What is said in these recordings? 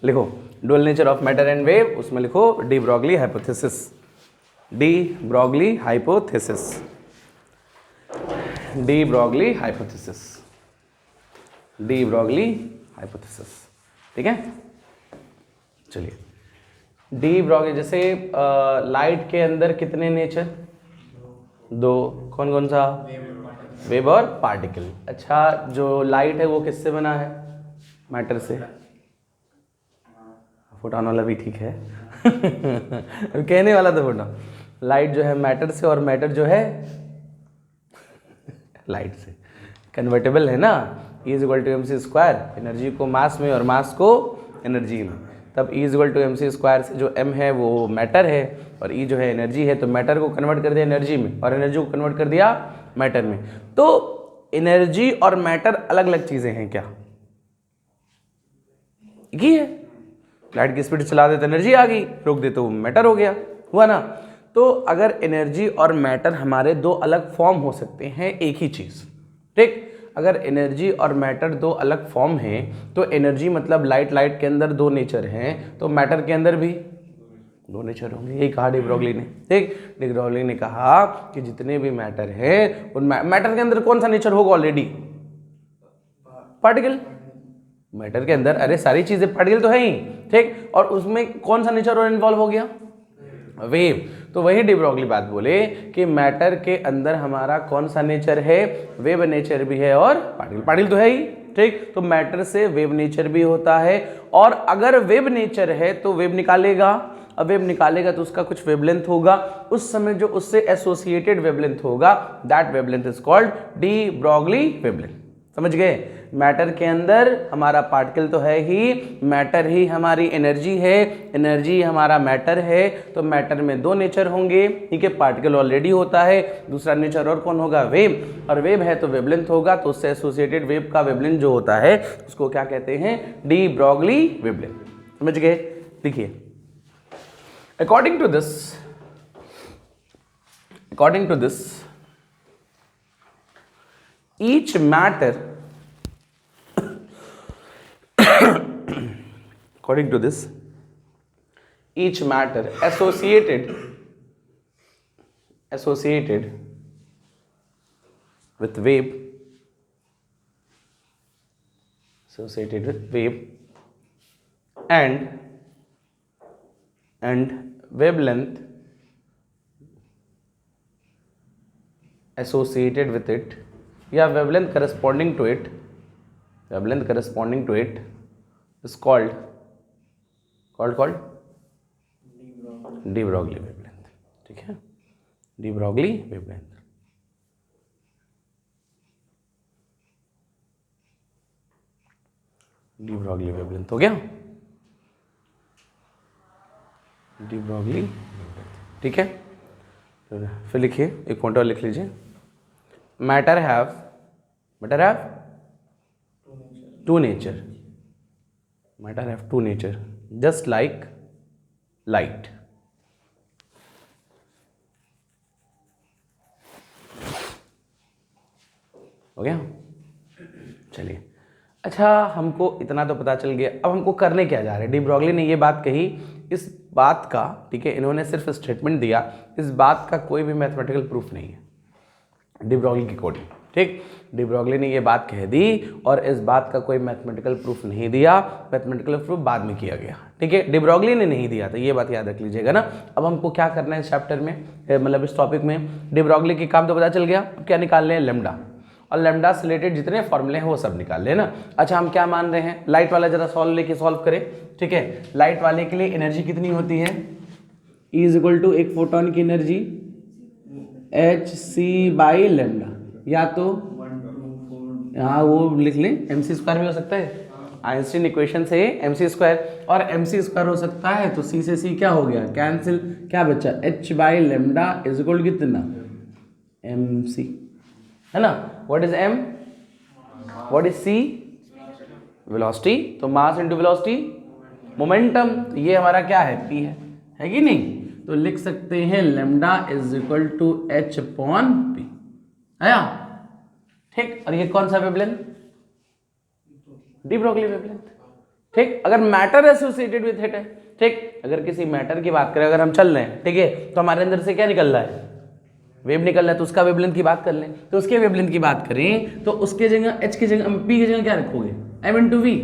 लिखो dual nature of matter and wave, उसमें लिखो de Broglie hypothesis, de Broglie hypothesis, de Broglie hypothesis, de Broglie hypothesis. ठीक है, चलिए डी ब्रॉगली, जैसे लाइट के अंदर कितने नेचर? दो। कौन कौन सा? वेव और पार्टिकल। अच्छा, जो लाइट है वो किससे बना है? मैटर से। फोटॉन वाला भी ठीक है कहने वाला था फोटॉन। लाइट जो है मैटर से और मैटर जो है लाइट से। कन्वर्टेबल है ना, E is equal to M C square, energy को मास में और मास को एनर्जी में। तब E is equal to M C square से जो m है वो मैटर है और E जो है एनर्जी है, तो मैटर को कन्वर्ट कर दिया एनर्जी में और एनर्जी को कन्वर्ट कर दिया मैटर में। तो एनर्जी और मैटर अलग अलग चीजें हैं क्या? ये है, लाइट की स्पीड चला देते एनर्जी आ गई, रोक दे तो मैटर हो गया, हुआ ना। तो अगर एनर्जी और मैटर हमारे दो अलग फॉर्म हो सकते हैं एक ही चीज, ठीक। अगर एनर्जी और मैटर दो अलग फॉर्म हैं तो एनर्जी मतलब लाइट के अंदर दो नेचर हैं, तो मैटर के अंदर भी दो नेचर होंगे। यही कहा डी ब्रॉगली ने, ठीक। डी ब्रॉगली ने कहा कि जितने भी मैटर हैं उन मैटर के अंदर कौन सा नेचर होगा? Already particle. मैटर के अंदर अरे सारी चीजें पार्टिकल तो है ही, ठीक। और उसमें कौन सा नेचर और इन्वॉल्व हो गया? वेव। तो वही डी ब्रॉगली बात बोले कि मैटर के अंदर हमारा कौन सा नेचर है? वेव नेचर भी है और पार्टिकल तो है ही, ठीक। तो मैटर से वेव नेचर भी होता है, और अगर वेव नेचर है तो वेव निकालेगा। अब वेव निकालेगा तो उसका कुछ वेवलेंथ होगा, उस समय जो उससे एसोसिएटेड वेवलेंथ होगा that wavelength is called de Broglie wavelength. समझ गए? मैटर के अंदर हमारा पार्टिकल तो है ही, मैटर ही हमारी एनर्जी है, एनर्जी हमारा मैटर है, तो मैटर में दो नेचर होंगे, ठीक है। पार्टिकल ऑलरेडी होता है, दूसरा नेचर और कौन होगा? वेव। और वेव है तो वेवलेंथ होगा, तो उससे एसोसिएटेड वेव का वेवलेंथ जो होता है उसको क्या कहते हैं? De Broglie wavelength. समझ गए? देखिए, according to this each matter according to this each matter associated with wave and wavelength associated with it या wavelength corresponding to it is called de Broglie wavelength. ठीक है, de Broglie wavelength. De Broglie wavelength हो गया, D Broglie wavelength. ठीक है, फिर लिखिए, एक पॉइंट और लिख लीजिए। Matter have two nature, matter have two nature, just like light। हो गया? चलिए, अच्छा हमको इतना तो पता चल गया, अब हमको करने क्या जा रहे हैं? डी ब्रॉगली ने ये बात कही, इस बात का, ठीक है, इन्होंने सिर्फ स्टेटमेंट दिया, इस बात का कोई भी मैथमेटिकल प्रूफ नहीं है डी ब्रॉगली की अकॉर्डिंग, ठीक। डी ब्रॉगली ने ये बात कह दी और इस बात का कोई मैथमेटिकल प्रूफ नहीं दिया, मैथमेटिकल प्रूफ बाद में किया गया, ठीक है। डी ब्रॉगली ने नहीं दिया था, ये बात याद रख लीजिएगा ना। अब हमको क्या करना है इस चैप्टर में, मतलब इस टॉपिक में? डी ब्रॉगली की काम तो पता चल गया, अब क्या निकालने हैं? लैम्डा, और लैम्डा से रिलेटेड जितने फॉर्मूले हैं वो सब निकाल लेना। अच्छा, हम क्या मान रहे हैं? लाइट वाला जरा सॉल्व करें, ठीक है। लाइट वाले के लिए एनर्जी कितनी होती है? E इज इक्वल टू एक फोटोन की एनर्जी hc/λ, या तो हाँ वो लिख लें, mc² भी हो सकता है, आइंस्टीन इक्वेशन से mc², और mc² हो सकता है तो c से c क्या हो गया? कैंसिल, क्या बचा? h/λ इज इक्वल कितना? mc, है ना। What is m, what is c? Velocity, तो मास इंटू वेलोसिटी मोमेंटम, तो ये हमारा क्या है? p है कि नहीं? तो लिख सकते हैं lambda is equal to h/p, आया, ठीक। और ये कौन सा वेवलेंथ? डी ब्रॉगली वेवलेंथ, ठीक, अगर मैटर एसोसिएटेड विथ इट है, ठीक, अगर किसी मैटर की बात करें, अगर हम चल रहे हैं, ठीक है, तो हमारे अंदर से क्या निकल रहा है, वेव निकल रहा है, तो उसका वेवलेंथ की बात कर लें, तो उसके वेवलेंथ की बात करें तो उसके जगह h की जगह p की जगह क्या रखोगे, m into v,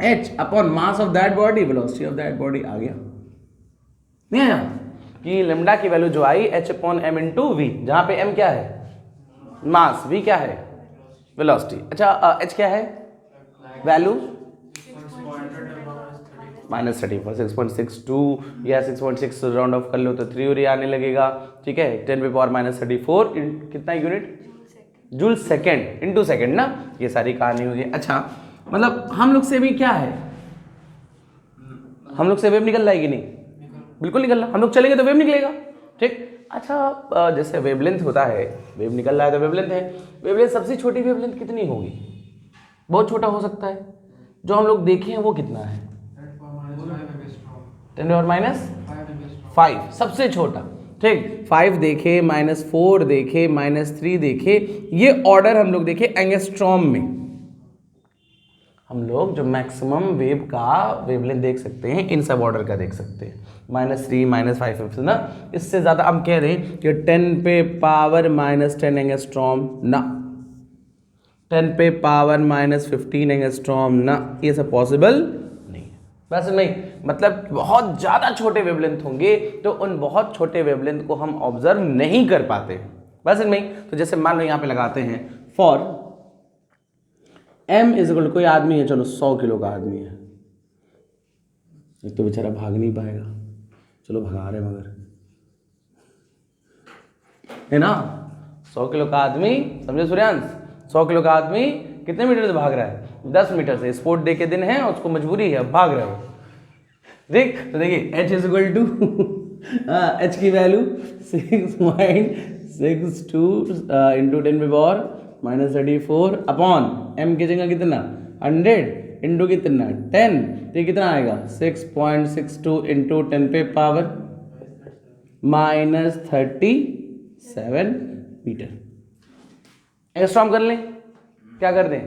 h upon mass of that body, velocity of that body. आ गया नहीं आया कि लेमडा की वैल्यू जो आई h upon m into v, जहां पे m क्या है मास, v क्या है वेलोसिटी। अच्छा h क्या है वैल्यू -34, 6.62 या 6.6 राउंड ऑफ कर लो तो 3 और आने लगेगा, ठीक है, 10⁻34 कितना unit, joule second into second ना, ये सारी कहानी होगी। अच्छा मतलब हम लोग से भी क्या है, हम लोग से वेव निकल रहा है कि नहीं, बिल्कुल निकल रहा, हम लोग चलेंगे तो वेव निकलेगा, ठीक। अच्छा जैसे वेवलेंथ होता है, वेव निकल रहा है तो वेवलेंथ है, वेवलेंथ सबसे छोटी वेवलेंथ कितनी होगी, बहुत छोटा हो सकता है, जो हम लोग देखे हैं वो कितना है 10⁻⁵ सबसे छोटा, ठीक, 5 देखे, -4 देखे, -3 देखे, ये ऑर्डर हम लोग देखे एंगस्ट्रॉम में। हम लोग जो मैक्सिमम वेव का वेवलेंथ देख सकते हैं इन सब ऑर्डर का देख सकते हैं, -3 -5 ना, इससे ज़्यादा हम कह रहे हैं कि 10 पे पावर -10 एंगस्ट्रॉम ना, 10 पे पावर -15 एंगस्ट्रॉम ना, ये सब पॉसिबल नहीं है। बस नहीं, मतलब बहुत ज़्यादा छोटे वेवलेंथ होंगे तो उन बहुत छोटे वेवलेंथ को हम ऑब्जर्व नहीं कर पाते हैं, बस नहीं। तो जैसे मान लो यहाँ पे लगाते हैं फॉर m इज इक्वल, कोई आदमी है, चलो 100 किलो का आदमी है, एक तो बेचारा भाग नहीं पाएगा, चलो भगा रहे मगर, है ना, 100 किलो का आदमी, समझे सूर्यांश, 100 किलो का आदमी कितने मीटर से भाग रहा है, 10 मीटर से, स्पोर्ट डे के दिन है, उसको मजबूरी है, भाग रहे हो, ठीक। तो देखिए h is equal to h की वैल्यू 6.62 इंटू 10⁻⁻34 अपॉन m की जगह कितना 100 इंटू कितना 10, तो कितना आएगा 6.62 इंटू 10⁻⁻37 मीटर। एंगस्ट्रॉम कर लें, क्या कर दें,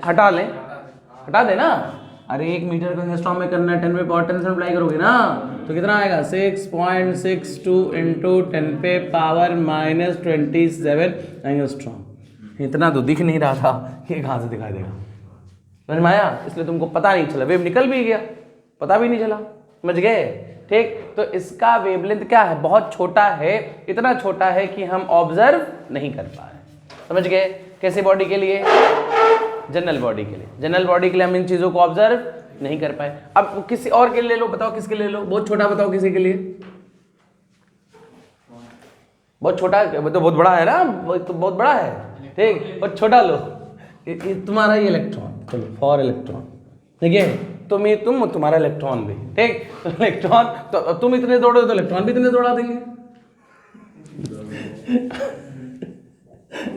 हटा लें, हटा दें ना, अरे 1 मीटर को एंगस्ट्रॉम में करना है, 10⁻10 से मल्टीप्लाई करोगे ना, तो कितना आएगा 6.62 इंटू 10⁻⁻27 एंगस्ट्रॉम। इतना तो दिख नहीं रहा था, ये कहाँ से दिखाई देगा, समझ में आया, इसलिए तुमको पता नहीं चला, वेव निकल भी गया, पता भी नहीं चला, समझ गए, ठीक। तो इसका वेवलेंथ क्या है, बहुत छोटा है, इतना छोटा है कि हम ऑब्जर्व नहीं कर पा रहे, समझ गए। कैसे बॉडी के लिए, जनरल बॉडी के लिए, जनरल बॉडी के लिए हम इन चीजों को ऑब्जर्व नहीं कर पाए। अब किसी और के लिए ले लो, बताओ किसके लिए लो, बहुत छोटा बताओ किसी के लिए, बहुत छोटा, तो बहुत बड़ा है ना, तो बहुत बड़ा है, ठीक, बहुत छोटा लो, तुम्हारा ये इलेक्ट्रॉन, चलो फॉर इलेक्ट्रॉन, ठीक है, तुम तुम्हारा इलेक्ट्रॉन भी, ठीक, तो इलेक्ट्रॉन, तो तुम इतने दौड़ो तो इलेक्ट्रॉन भी इतने दौड़ा देंगे।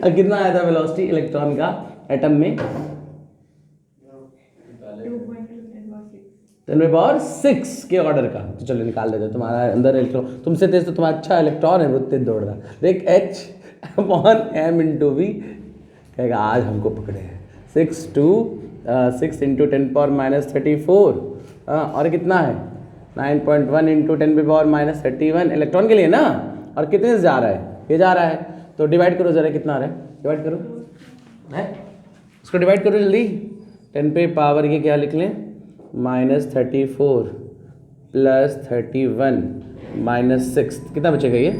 कितना आया था वेलोसिटी इलेक्ट्रॉन का एटम में, 10⁻6 के ऑर्डर का, तो चलो निकाल लेते, तुम्हारा अंदर इलेक्ट्रॉन, तुमसे तेज तो तुम्हारा अच्छा इलेक्ट्रॉन है, वो तेज दौड़ रहा, देख h upon m into v, कहेगा आज हमको पकड़े हैं, 6 इंटू 10⁻⁻34, और कितना है 9.1 इंटू 10⁻⁻31 इलेक्ट्रॉन के लिए ना, और कितने से जा रहा है, ये जा रहा है, तो डिवाइड करो जरा, कितना आ रहा है, डिवाइड करो, है उसको डिवाइड करो जल्दी, 10 पे पावर ये क्या लिख लें -34 प्लस 31 -6, कितना बचेगा ये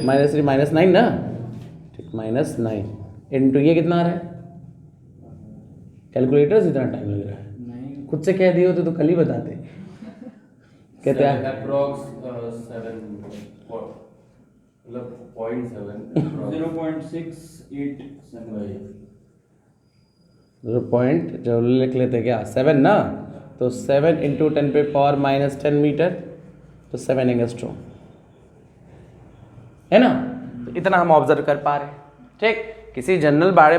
-3 -9 ना, ठीक, -9 इंटू ये कितना आ रहा है, कैलकुलेटर से इतना टाइम लग रहा है, खुद से कह दिए होते तो कल ही बताते, कहते हैं अप्रॉक्स 7 मतलब 0.687 जो लिख लेते क्या 7 ना, तो 7 इंटू 10⁻⁻10 मीटर, तो 7 एंगस्ट्रॉम है ना, तो इतना हम ऑब्जर्व कर पा रहे हैं, ठीक। किसी जनरल बाड़े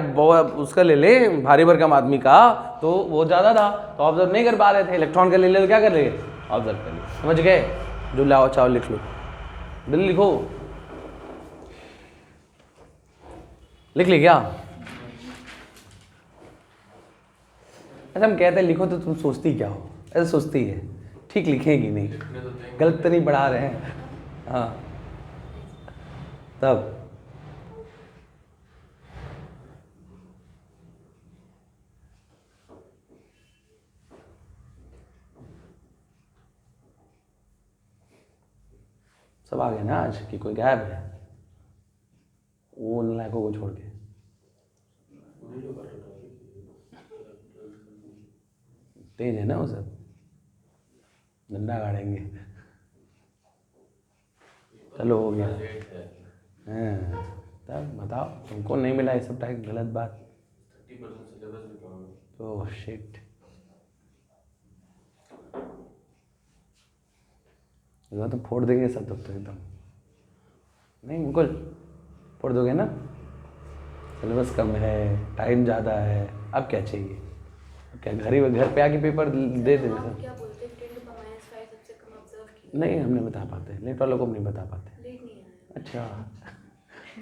उसका ले ले भारी भरकम आदमी का, तो वो ज़्यादा था तो ऑब्जर्व नहीं कर पा रहे थे, इलेक्ट्रॉन का ले ले तो क्या कर रहे, ऑब्जर्व कर लिए, समझ गए। जो लाओ चाहो लिख लो, दिल्ली लिखो, लिख ली क्या, अच्छा हम कहते हैं लिखो तो तुम सोचती क्या हो? ऐसा सोचती है, ठीक लिखेंगी नहीं, गलत तो नहीं पढ़ा रहे हैं। हाँ तब सब आ गए ना आज कि कोई गायब है वो उन लायकों को छोड़ के? तेज है ना वो सब, डंडा गाड़ेंगे। चलो हो गया। हाँ तब बताओ तुमको नहीं मिला ये सब टाइम, गलत बात। 30% सिलेबस भी कम है। तो शिट, तो फोड़ देंगे सब तब तो एकदम। नहीं मुकुल, फोड़ दोगे ना? सिलेबस कम है, टाइम ज़्यादा है, अब क्या चाहिए? अब क्या घर पे आके पेपर दे देंगे सब? क्या बोलते हैं 10 to the minus 5 सबसे कम ऑब्जर्व किया? नहीं हम नहीं बता पाते, लेट वालों को हम नहीं बता पाते। लेट नहीं आया। अच्छा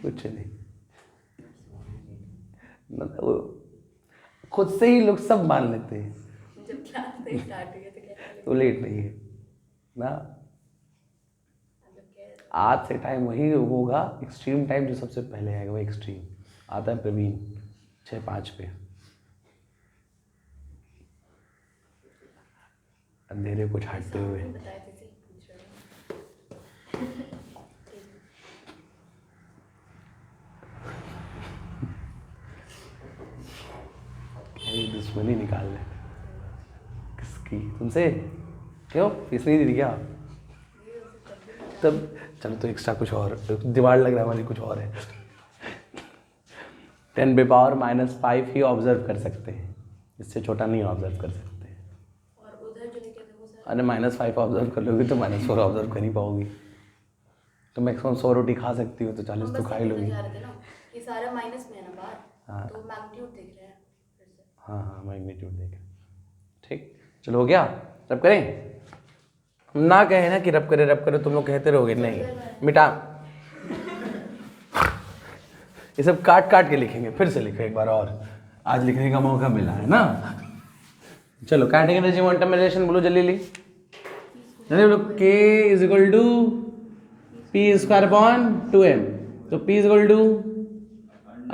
कुछ नहीं, मतलब वो खुद से ही लोग सब मान लेते हैं जब क्लास से स्टार्ट हुई तो क्या तो लेट नहीं है ना। मतलब आज से टाइम वही होगा, एक्सट्रीम टाइम जो सबसे पहले आएगा वो एक्सट्रीम आता है प्रवीण 6-5 पे, अंधेरे को छाटते हुए। बताया थे इसे पूछ रहे हैं। ये दुश्मनी निकाल ले किसकी, तुमसे? क्यों फीस नहीं दी थी क्या? तब चलो तो एक्स्ट्रा कुछ और दिमाग लग रहा है हमारी, कुछ और है। 10⁻⁻5 ही ऑब्जर्व कर सकते हैं, इससे छोटा नहीं ऑब्जर्व कर सकते। और उधर जो लिखे थे वो सर अरे -5 ऑब्जर्व कर लोगी तो -4 ऑब्जर्व कर ही पाओगी। तो मैक्सिमम 100 रोटी खा सकती हो तो 40 तो खा ही लोगी। जा रहे थे ना ये सारा माइनस में है ना बाहर। हाँ। तो मैग्नीट्यूड देख रहे हैं फिर से। हाँ मैग्नीट्यूड देख, ठीक चलो हो गया। रब करें ना, कहे ना कि रब करे तुम लोग कहते रहोगे, नहीं मिटा, ये सब काट के लिखेंगे, फिर से लिखो एक बार और, आज लिखने का मौका मिला है ना। चलो काइनेटिक एनर्जी मोमेंटम रिलेशन बोलो जल्दी बोलो। K is equal to P²/2m, तो P is equal to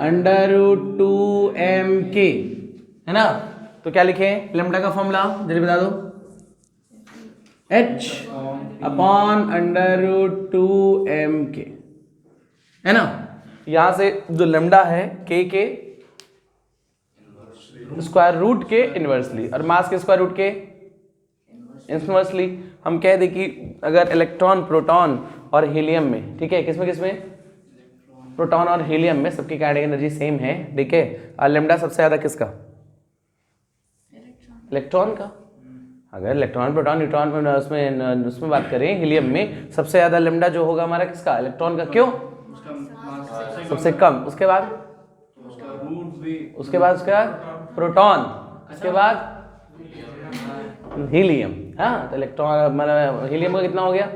√2mk है ना। तो क्या लिखें लैम्डा का फॉर्मूला जल्दी बता दो, h/√2mk है ना। यहां से जो लैम्डा है k के स्क्वायर रूट के इन्वर्सली और मास के स्क्वायर रूट के इन्वर्सली। हम कह दें कि अगर इलेक्ट्रॉन प्रोटॉन और हीलियम में, ठीक है किसमें प्रोटॉन और हीलियम में सबकी काइनेटिक एनर्जी सेम है, ठीक है, और लैम्डा सबसे ज़्यादा किसका? इलेक्ट्रॉन का। अगर इलेक्ट्रॉन प्रोटॉन न्यूट्रॉन उसमें बात करें हीलियम में सबसे ज़्यादा लैम्डा जो होगा हमारा किसका? इलेक्ट्रॉन का। क्यों? सबसे कम। उसके बाद उसका प्रोटॉन, उसके बाद हीलियम। हाँ तो इलेक्ट्रॉन मतलब हीलियम का कितना हो गया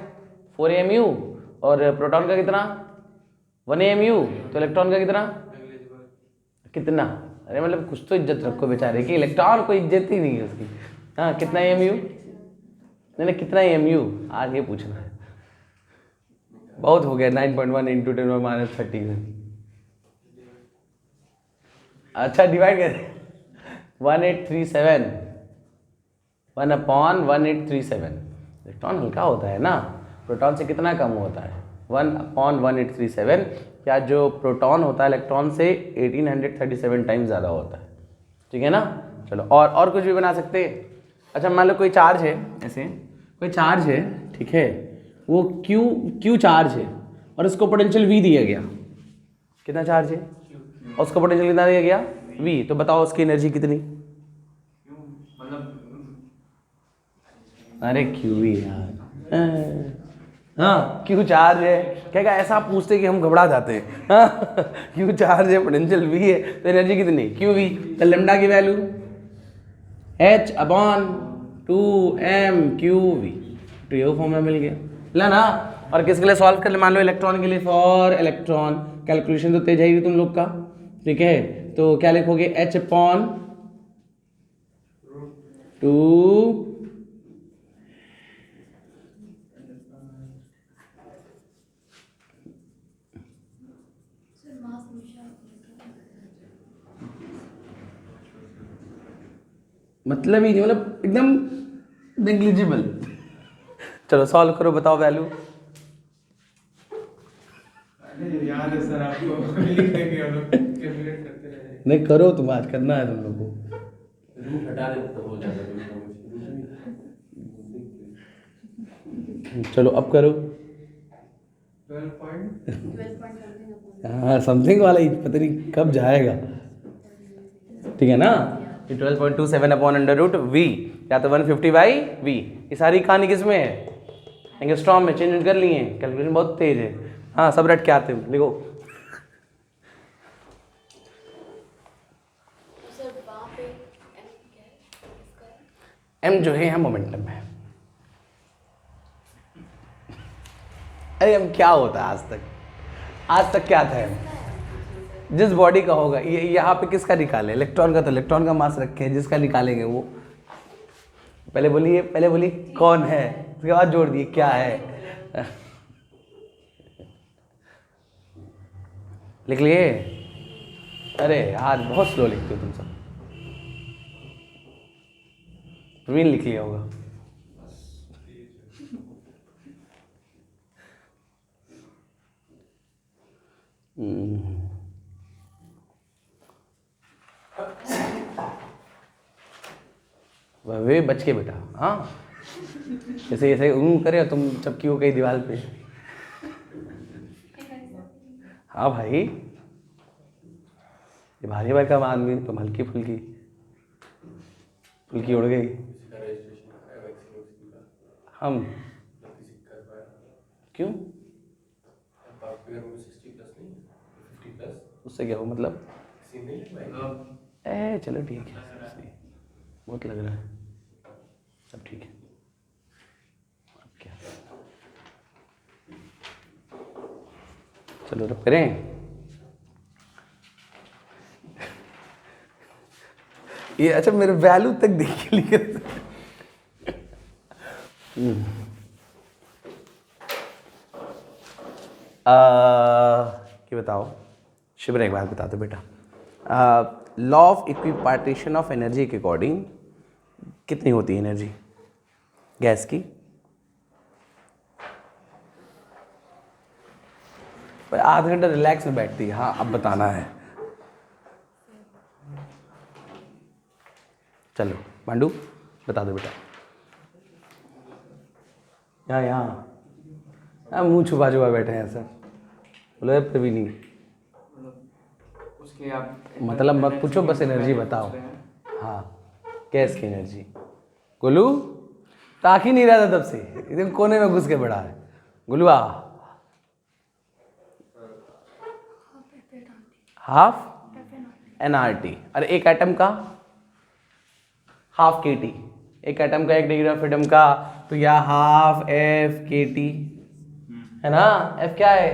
4mu और प्रोटॉन का कितना 1mu, तो इलेक्ट्रॉन का कितना? अरे मतलब कुछ तो इज्जत रखो बेचारे की, इलेक्ट्रॉन को इज्जत ही नहीं है उसकी। हाँ कितना mu? नहीं कितना mu आज ये पूछना है, बहुत हो गया 9.1 × 10⁻30। अच्छा डिवाइड कर 1837 1/1837। इलेक्ट्रॉन हल्का होता है ना, प्रोटॉन से कितना कम होता है 1/1837, या जो प्रोटॉन होता है इलेक्ट्रॉन से 1837 टाइम्स ज़्यादा होता है, ठीक है ना। चलो और कुछ भी बना सकते हैं। अच्छा मान लो कोई चार्ज है, ऐसे कोई चार्ज है, ठीक है, वो क्यू चार्ज है और उसको पोटेंशियल V दिया गया, कितना चार्ज है और उसको पोटेंशियल कितना दिया गया V, तो बताओ उसकी एनर्जी कितनी? अरे क्यू ही यार, हाँ क्यू चार्ज है, क्या ऐसा पूछते कि हम घबरा जाते हैं। हाँ क्यू चार्ज है, पोटेंशियल V है, तो एनर्जी कितनी क्यू V, तो लैम्डा की वैल्यू h/2mqv, तो ये फॉर्मूला मिल गया ला ना। और किसके लिए सॉल्व कर ले, मान लो इलेक्ट्रॉन के लिए, फॉर इलेक्ट्रॉन कैलकुलेशन तो तेज है तुम लोग का, ठीक है, तो क्या लिखोगे h/√2 2 सर मास हमेशा मतलब ही नहीं, मतलब एकदम नेग्लिजिबल। चलो सॉल्व करो, बताओ वैल्यू। याद है सर आपको, लिख देंगे हम लोग, कैलकुलेट करते रहे। नहीं करो, तुम आज करना है तुम लोग को। रूट हटा दे तो हो जाएगा। चलो अब करो। 12 पॉइंट 12 पॉइंट समथिंग अपॉन हाँ समथिंग वाला ही पता नहीं कब जाएगा, ठीक है ना। 12.27 अपॉन अंडर रूट वी, या तो 150/v। ये सारी कहानी किस में है? एंगस्ट्रॉम में चेंज कर लिए हैं, कैलकुलेशन बहुत तेज है। हाँ सब रट के आते हो, लिखो। तो सर वहाँ पे एम क्या है इसका? m जो है यहाँ मोमेंटम है। अरे m क्या होता है आज तक क्या था m? जिस बॉडी का होगा, ये यहाँ पे किसका निकाले? इलेक्ट्रॉन का, तो इलेक्ट्रॉन का मास रखे हैं, जिसका निकालेंगे वो। पहले बोलिए कौन है, उसके बाद जोड़ दिए क्या है। लिख लिए? अरे आज बहुत स्लो लिखते हो तुम सब। प्रवीण लिख लिया होगा। वे बच के बेटा, हाँ जैसे ऐसे करे तुम चपकी हो गई दीवार पे। हाँ भाई, ये भारी भाई का आदमी, तुम हल्की फुल्की उड़ गई। इसका रजिस्ट्रेशन है वैक्सीन का, हम किसी कर पाया। क्यों? अब आपके घर में 60 प्लस नहीं है, 50 प्लस उससे क्या हो मतलब? किसी नहीं है भाई। ए चलो ठीक है, बहुत लग रहा है, सब ठीक है। अब क्या, चलो रब करें। ये अच्छा मेरे वैल्यू तक देख के लिखे। कि बताओ शिवर, एक बात बता दो बेटा, law of equipartition of energy के अकॉर्डिंग कितनी होती है एनर्जी गैस की? आधा घंटा रिलैक्स में बैठती है। हाँ अब बताना है। चलो पांडू बता दो बेटा। यहाँ मुंह छुपा बैठे हैं सर। बोलो प्रवीणी, उसके आप मतलब मत पूछो, बस एनर्जी बताओ। हाँ गैस की एनर्जी। गोलू ताक ही नहीं रहा था तब से, एकदम कोने में घुस के बड़ा है। गोलुआ हाफ एनआरटी। अरे एक एटम का हाफ केटी, एक एटम का 1 डिग्री ऑफ फ्रीडम का, तो या हाफ एफ के टी है ना। एफ क्या है?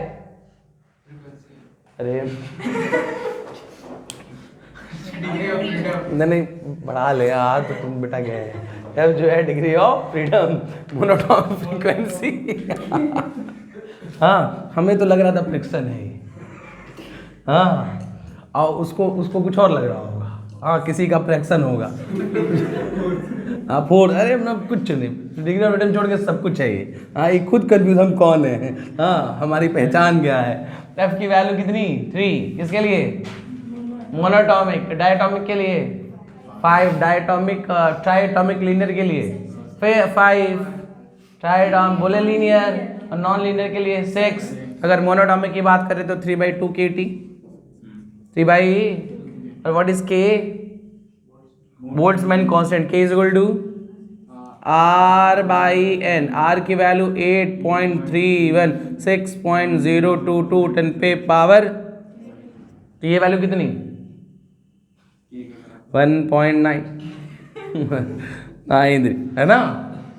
अरे नहीं बढ़ा ले यार, तो तुम बेटा गए। एफ जो है degree of freedom, monotone frequency. हाँ हमें तो लग रहा था फ्रिक्शन है ये। हाँ और उसको कुछ और लग रहा होगा। हाँ किसी का फ्रैक्शन होगा। हाँ फोर्स, अरे मतलब कुछ नहीं, डिग्री ऑफ फ्रीडम छोड़ के सब कुछ चाहिए। हाँ ये खुद कंफ्यूज हम कौन है। हाँ हमारी पहचान क्या है। एफ की वैल्यू कितनी? 3। किसके लिए? मोनोटॉमिक। डायटोमिक के लिए 5। डायटोमिक ट्राइटोमिक लीनियर के लिए फिर 5। ट्राइटोम बोले लीनियर, और नॉन लीनियर के लिए 6। अगर मोनोटॉमिक की बात करें तो 3/2 kT। 3 और what is k? Boltzmann constant. K is equal to R/N। R की वैल्यू 8.31, 6.022 10 पे पावर। तो ये वैल्यू कितनी? 1.9 है ना।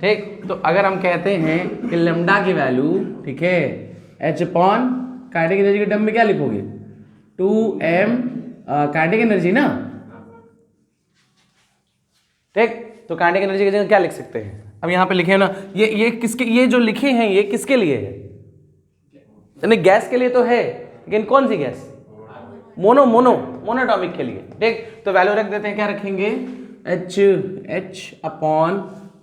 ठीक, तो अगर हम कहते हैं कि लैम्डा की वैल्यू, ठीक है, H अपॉन काइनेटिक एनर्जी के टर्म में क्या लिखोगे? 2m काइनेटिक एनर्जी ना। ठीक, तो काइनेटिक एनर्जी की जगह क्या लिख सकते हैं? अब यहाँ पे लिखे हैं ना, ये किसके, ये जो लिखे हैं ये किसके लिए है? नहीं, गैस के लिए तो है, लेकिन कौन सी गैस? मोनोटॉमिक के लिए। ठीक, तो वैल्यू रख देते हैं, क्या रखेंगे? H upon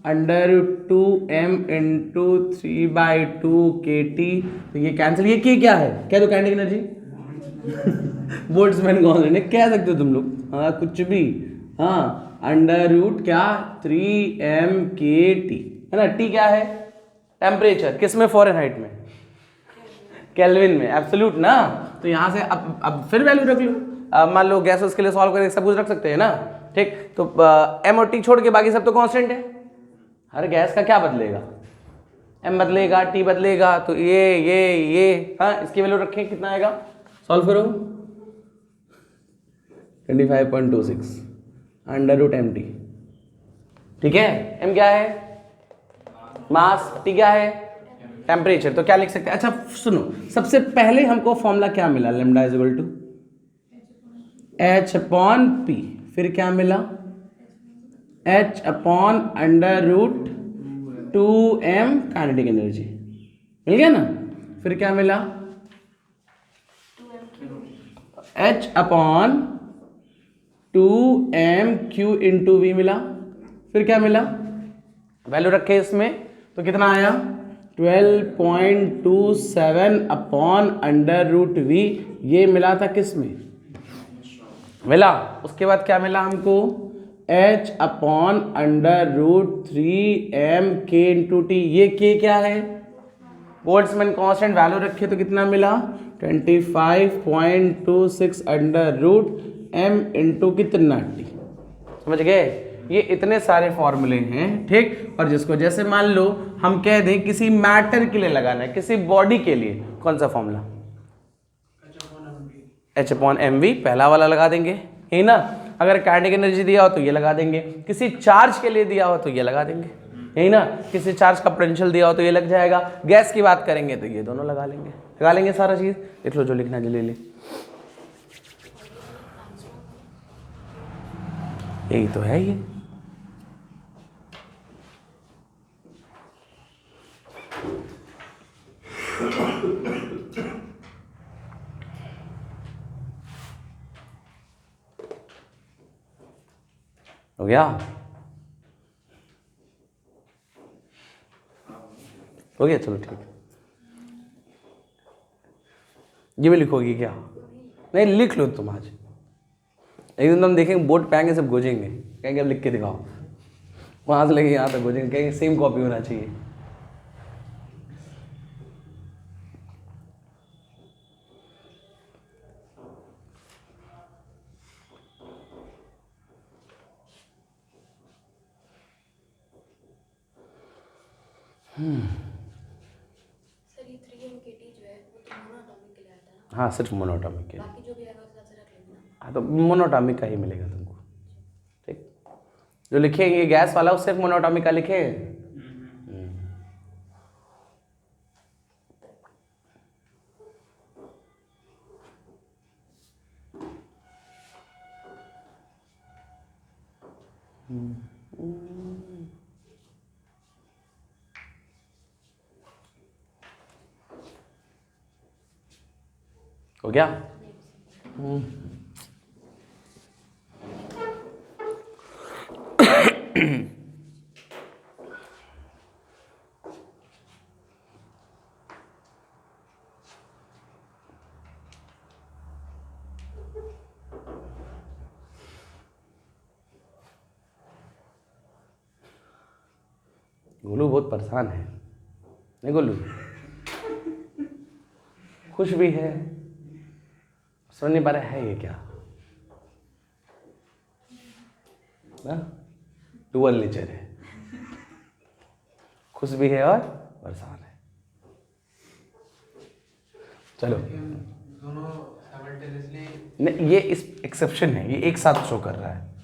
under 2m into 3/2 kT। तो ये कैंसिल, ये की क्या है? कह दो काइनेटिक एनर्जी। बोल्ट्जमैन कॉन्स्टेंट कह सकते हो तुम लोग, हाँ कुछ भी, हाँ अंडर रूट क्या 3m kT है ना। T क्या है? टेम्परेचर, किस में? फ़ारेनहाइट में, केल्विन में, एब्सोल्यूट ना। तो यहाँ से अब फिर वैल्यू रख लो। मान लो गैस उसके लिए सॉल्व करके सब कुछ रख सकते हैं ना। ठीक, तो m और t छोड़ के बाकी सब तो कांस्टेंट है। हर गैस का क्या बदलेगा? m बदलेगा, t बदलेगा, तो ये हाँ, इसकी वैल्यू रखें, कितना आएगा? सॉल्व करो, 25.26 अंडर रूट mt। ठीक है, m क्या है? मास, t क्या है? टेम्परेचर। तो क्या लिख सकते हैं? अच्छा सुनो, सबसे पहले हमको फॉर्मूला क्या मिला? Lambda is equal to h upon p। फिर क्या मिला? h upon under root 2m kinetic energy मिल गया ना। फिर क्या मिला? h upon 2m/q into v मिला। फिर क्या मिला? वैल्यू रखे इसमें, तो कितना आया? 12.27 अपॉन अंडर रूट v। ये मिला था किस में? मिला। उसके बाद क्या मिला हमको? h upon under root 3m k into t. ये k क्या है? Boltzmann constant. वैल्यू रखे तो कितना मिला? 25.26 अंडर रूट m इंटू कितना t। समझ गए? ये इतने सारे फॉर्मूले हैं। ठीक, और जिसको जैसे मान लो हम कह दें किसी मैटर के लिए लगाना है, किसी बॉडी के लिए, कौन सा फॉर्मूला? h अपॉन mv, पहला वाला लगा देंगे, है ना। अगर काइनेटिक एनर्जी दिया हो तो ये लगा देंगे, किसी चार्ज के लिए दिया हो तो ये लगा देंगे, है ना। किसी चार्ज का पोटेंशियल दिया हो तो ये लग जाएगा। गैस की बात करेंगे तो ये दोनों लगा लेंगे सारा चीज। लिख लो जो लिखना है, जल्दी। यही तो है ये। हो गया? हो गया, चलो ठीक। ये भी लिखोगी क्या? नहीं, लिख लो तुम आज। एक दिन तुम देखेंगे बोर्ड पे आएंगे, सब गोजेंगे, कहेंगे अब लिख के दिखाओ। वहां से लेके यहाँ तक गोजेंगे, कहेंगे सेम कॉपी होना चाहिए। सर ये 3m kT जो है वो तो मोनोटॉमिक के लिए आता है ना। हाँ, सिर्फ मोनोटॉमिक के लिए। बाकी जो भी आएगा उसका से रख लेंगे ना। हाँ, तो मोनोटॉमिक का ही मिलेगा तुमको। ठीक, जो लिखे ये गैस वाला वो सिर्फ मोनोटॉमिक का लिखे। हो गया? गोलू बहुत परेशान है, नहीं गोलू? खुश भी है, समझ नहीं पा रहा है ये क्या ना। डुअल नेचर है, खुश भी है और परेशान है। चलो, दोनों साइमल्टेनियसली नहीं, ये इस एक्सेप्शन है, ये एक साथ शो कर रहा है।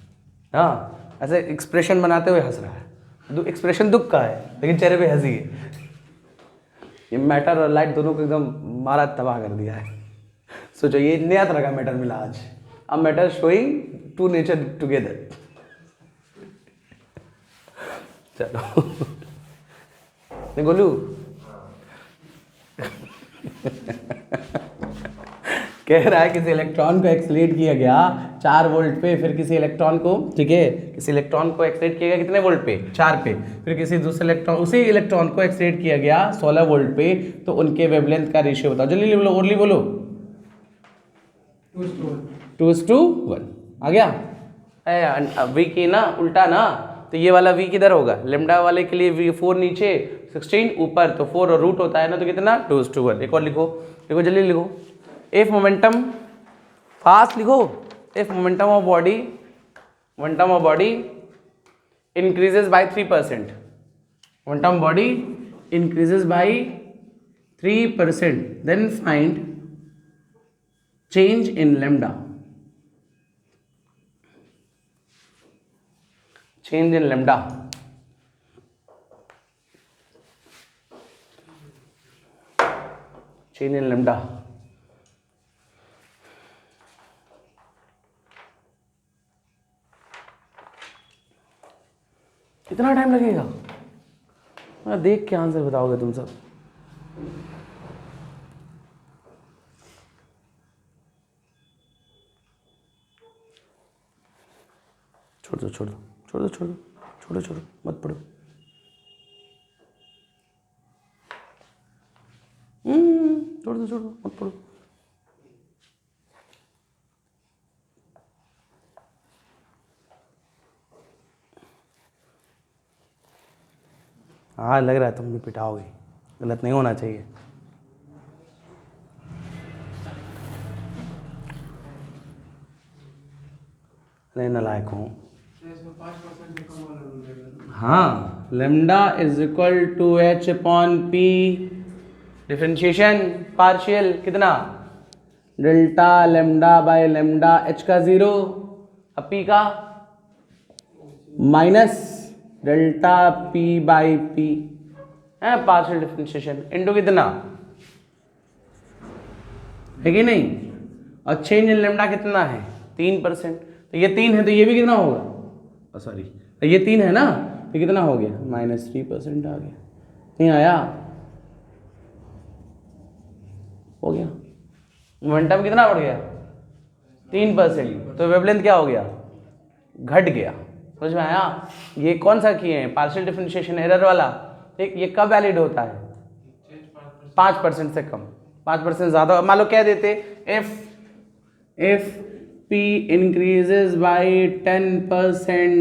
हाँ, ऐसे एक्सप्रेशन बनाते हुए हंस रहा है। एक्सप्रेशन दुख का है लेकिन चेहरे पे हंसी है। ये मैटर और लाइट दोनों को एकदम मारा तबाह कर दिया है। सोचो, ये नया तरह का मैटर मिला आज। अब matter showing to nature together. चलो नहीं गोलू कह रहा है किसी इलेक्ट्रॉन को एक्सलेट किया गया 4 वोल्ट पे, फिर किसी इलेक्ट्रॉन को, ठीक है, किसी इलेक्ट्रॉन को एक्सलेट किया गया कितने वोल्ट पे, 4 पे, फिर किसी दूसरे इलेक्ट्रॉन, उसी इलेक्ट्रॉन को एक्सलेट किया गया 16 वोल्ट पे, तो उनके वेवलेंथ का रेशियो बताओ। जल्दी बोलो, ओरली बोलो। 2:1 आ गया। वी की ना उल्टा ना, तो ये वाला वी किधर होगा, लेमडा वाले के लिए वी 4 नीचे 16 ऊपर, तो 4 और रूट होता है ना, तो कितना 2:1। एक और लिखो, लिखो जल्दी लिखो। इफ मोमेंटम, फास्ट लिखो, if momentum of body increases by 3%, momentum body increases by 3%, then find change in lambda, change in lambda. Change in lambda कितना टाइम लगेगा, देख के आंसर बताओगे तुम सब। छोड़ दो छोड़ दो छोड़ दो छोड़ दो छोड़ो छोड़ो, मत पढ़ो। छोड़ दो छोड़ दो, मत पढ़ो। हाँ लग रहा है तुम भी पिटाओगे, गलत नहीं होना चाहिए। नहीं नालायक हूँ। इसमें 5% से कम वाला रूल रहेगा। हाँ, lambda is equal to H upon P, differentiation partial कितना, delta lambda by lambda, H का 0, अब पी का minus delta P by P है, पार्शियल डिफरेंशिएशन इनटू कितना है कि नहीं, और चेंज इन लेमडा कितना है 3%, तो ये 3 है तो ये भी कितना होगा, सॉरी तो ये 3 है ना, तो कितना हो गया -3% आ गया, नहीं आया, हो गया। मोमेंटम कितना बढ़ गया 3%, तो वेवलेंथ क्या हो गया, घट गया। समझ में आया। ये कौन सा किए हैं, पार्शियल डिफरेंशिएशन एरर वाला, ठीक। ये कब वैलिड होता है, 5% से कम, 5% ज़्यादा मान लो कह देते इफ पी इंक्रीजेज बाय 10%,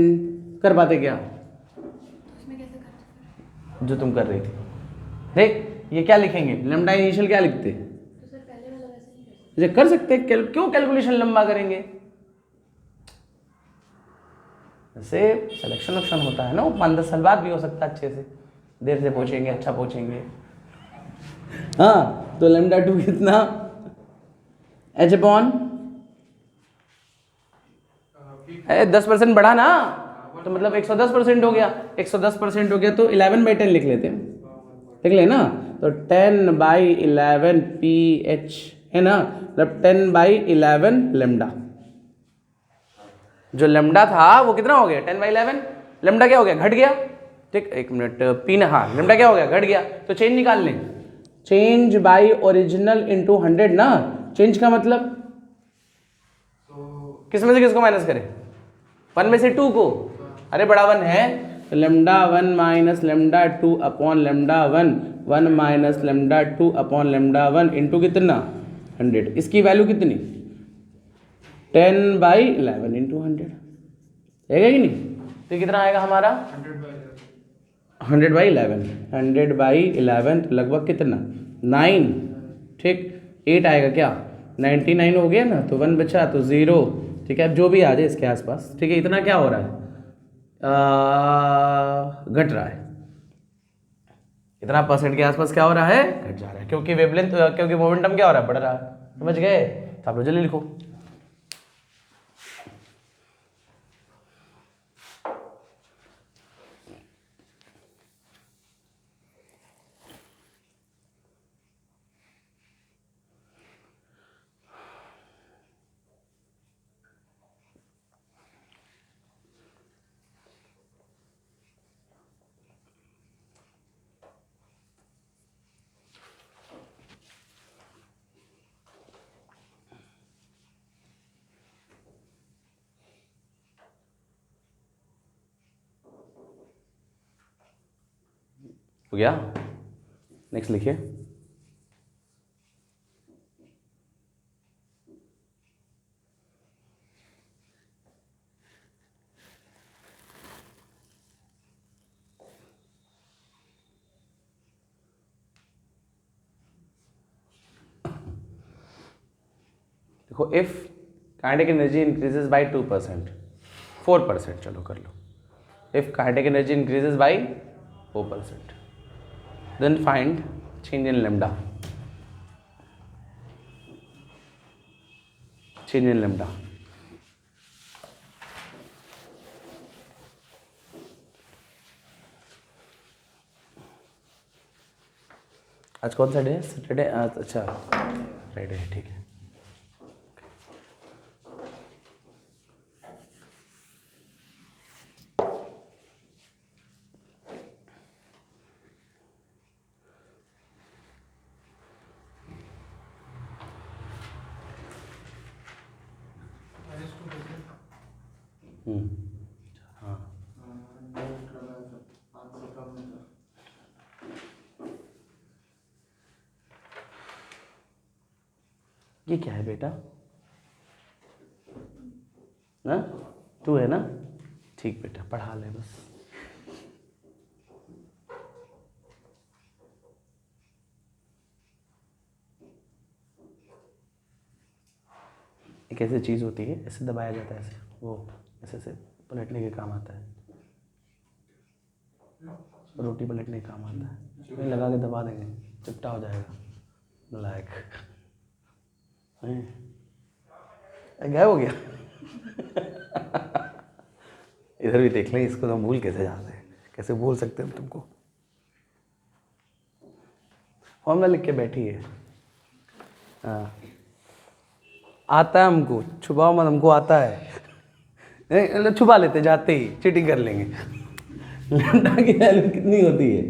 कर पाते क्या, उसमें कैसे करते जो तुम कर रही थी। देख ये क्या लिखेंगे, लेमडा इनिशियल क्या लिखते, तो सर पहले वाला वैसे नहीं कर सकते। ये कर सकते, क्यों कैलकुलेशन लंबा करेंगे, जैसे सिलेक्शन ऑप्शन होता है ना, वो 5-10 साल बाद भी हो सकता है, अच्छे से देर से पूछेंगे, अच्छा पूछेंगे। हाँ तो लेमडा 2 कितना, एच अपॉन 10% बढ़ा ना, तो मतलब 110% हो गया, 110% हो गया तो 11/10 लिख लेते हैं, लिख ले ना, तो 10/11 पी एच है ना, मतलब 10/11 लेमडा, जो लेमडा था वो कितना हो गया 10/11, लेमडा क्या हो गया, घट गया, ठीक। एक मिनट, पी ना, हाँ लेमडा क्या हो गया, घट गया, तो चेंज निकाल लें, चेंज बाय ओरिजिनल इनटू 100 ना, चेंज का मतलब किस में से किसको माइनस करें, 1 में से 2 को, अरे बड़ा 1 है, तो lambda 1 minus lambda 2 upon lambda 1, 1 minus lambda 2 upon lambda 1 into कितना 100, इसकी वैल्यू कितनी 10/11 इंटू 100 है कि नहीं, तो कितना आएगा हमारा 100/11, 100/11 तो लगभग कितना 9, ठीक। 8 आएगा क्या, 99 हो गया ना, तो 1 बचा तो 0, ठीक है। अब जो भी आ जाए इसके आसपास, ठीक है। इतना क्या हो रहा है, घट रहा है, इतना % के आसपास क्या हो रहा है, घट जा रहा है, क्योंकि वेवलेंथ, क्योंकि मोमेंटम क्या हो रहा है, बढ़ रहा है। समझ गए, तो आप लोग जल्दी लिखो। हो गया। नेक्स्ट लिखिए। देखो, if kinetic energy increases by 2%, 4%, चलो कर लो। If kinetic energy increases by 4%, then find change in lambda. Change in lambda. आज कौन सा डे है? सैटरडे। अच्छा, फ्राइडे है, ठीक है। हाँ, ये क्या है बेटा? ना 2 है ना? ठीक बेटा, पढ़ा ले बस। एक ऐसी चीज़ होती है, ऐसे दबाया जाता है, ऐसे वो ऐसे से पलटने के काम आता है। रोटी पलटने के काम आता है। नहीं लगा के दबा देंगे, चिपटा हो जाएगा। लायक गायब हो गया। इधर भी देख लें, इसको तो भूल कैसे जाते हैं, कैसे भूल सकते हैं तुमको। फॉर्मूला लिख के बैठी है। हाँ, आता है हमको, छुपाओ मत, हमको आता है। नहीं, छुपा लेते जाते ही, चीटिंग कर लेंगे। लैम्डा की वैल्यू कितनी होती है?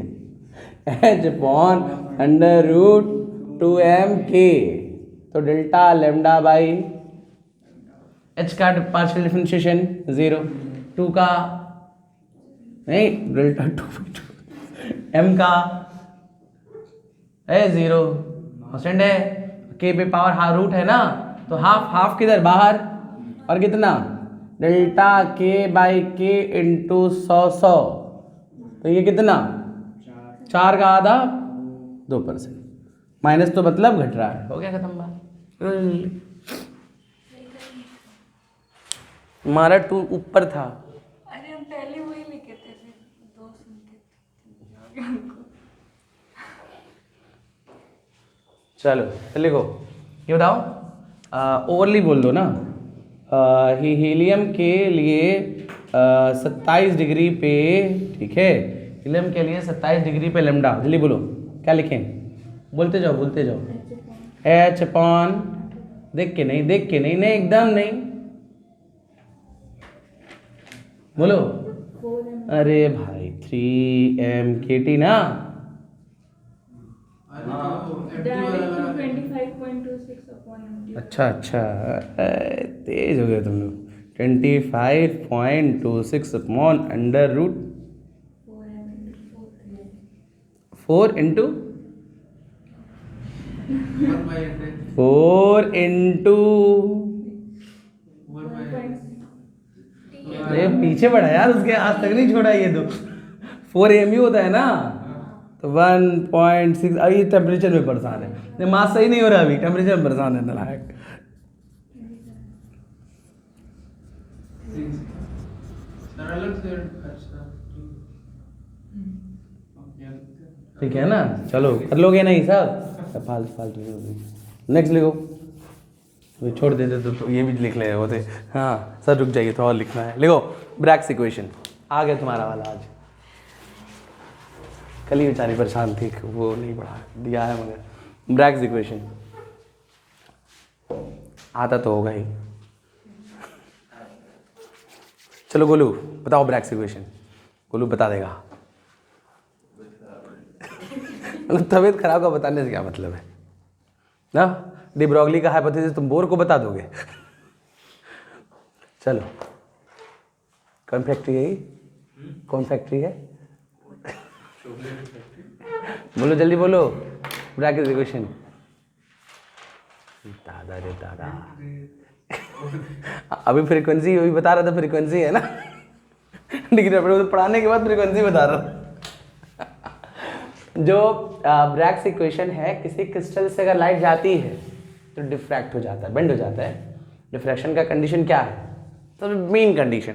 h/√2m/k। तो डेल्टा लैम्डा बाई h का पार्शियल डिफरेंशिएशन 0, 2 का नहीं, डेल्टा 2/2, m का है 0, कांस्टेंट है, k पे पावर हाफ रूट है ना, तो हाफ किधर बाहर, और कितना डेल्टा k बाई के इंटू 100, तो ये कितना 4 का आधा 2%, माइनस तो मतलब घट रहा है। हो गया खत्म बात। हमारा 2 ऊपर था। अरे हम पहले वही लिखे थे, फिर 2 सुन के हमको। चलो लिखो, ये बताओ, ओवरली बोल दो ना। हीलियम के लिए 27 डिग्री पे, ठीक है, हीलियम के लिए 27 डिग्री पे लैम्डा, जल्दी बोलो क्या लिखें, बोलते जाओ बोलते जाओ। h/, देख के नहीं, नहीं एकदम नहीं, बोलो। अरे भाई 3m/kT ना। अच्छा, तेज हो गए तुम लोग। 25.26/√4 इंटू 4 इंटू, ये पीछे बढ़ा यार, उसके आज तक नहीं छोड़ा ये तो। 4m होता है ना, तो 1.6। अभी टेम्परेचर में परेशान है, मास सही नहीं हो रहा, अभी टेम्परेचर में परेशान है नालायक। ठीक है ना, चलो कर लोगे नहीं सब फालतू। नेक्स्ट लिखो, तो छोड़ देते तो ये भी लिख ले होते। हाँ सर रुक जाइए, तो और लिखना है, लिखो ब्रैग्स इक्वेशन। आ गया तुम्हारा वाला आज, कल ही बेचारी परेशान थी, वो नहीं पढ़ा दिया है, मगर ब्रैग्स इक्वेशन आता तो होगा ही। चलो गोलू बताओ ब्रैग्स इक्वेशन, गोलू बता देगा। मतलब तबीयत खराब का बताने से क्या मतलब है ना? डी ब्रॉगली का हाइपोथेसिस तुम बोर को बता दोगे। चलो, कौन फैक्ट्री है ये? कौन फैक्ट्री है? बोलो जल्दी बोलो, ब्रैकेट इक्वेशन। दादा रे दादा, अभी फ्रीक्वेंसी वही बता रहा था, फ्रीक्वेंसी है ना डिग्री तो पढ़ाने के बाद फ्रीक्वेंसी बता रहा जो ब्रैकेट इक्वेशन है, किसी क्रिस्टल से अगर लाइट जाती है तो डिफ्रैक्ट हो जाता है, बेंड हो जाता है। डिफ्रैक्शन का कंडीशन क्या है? तो मेन कंडीशन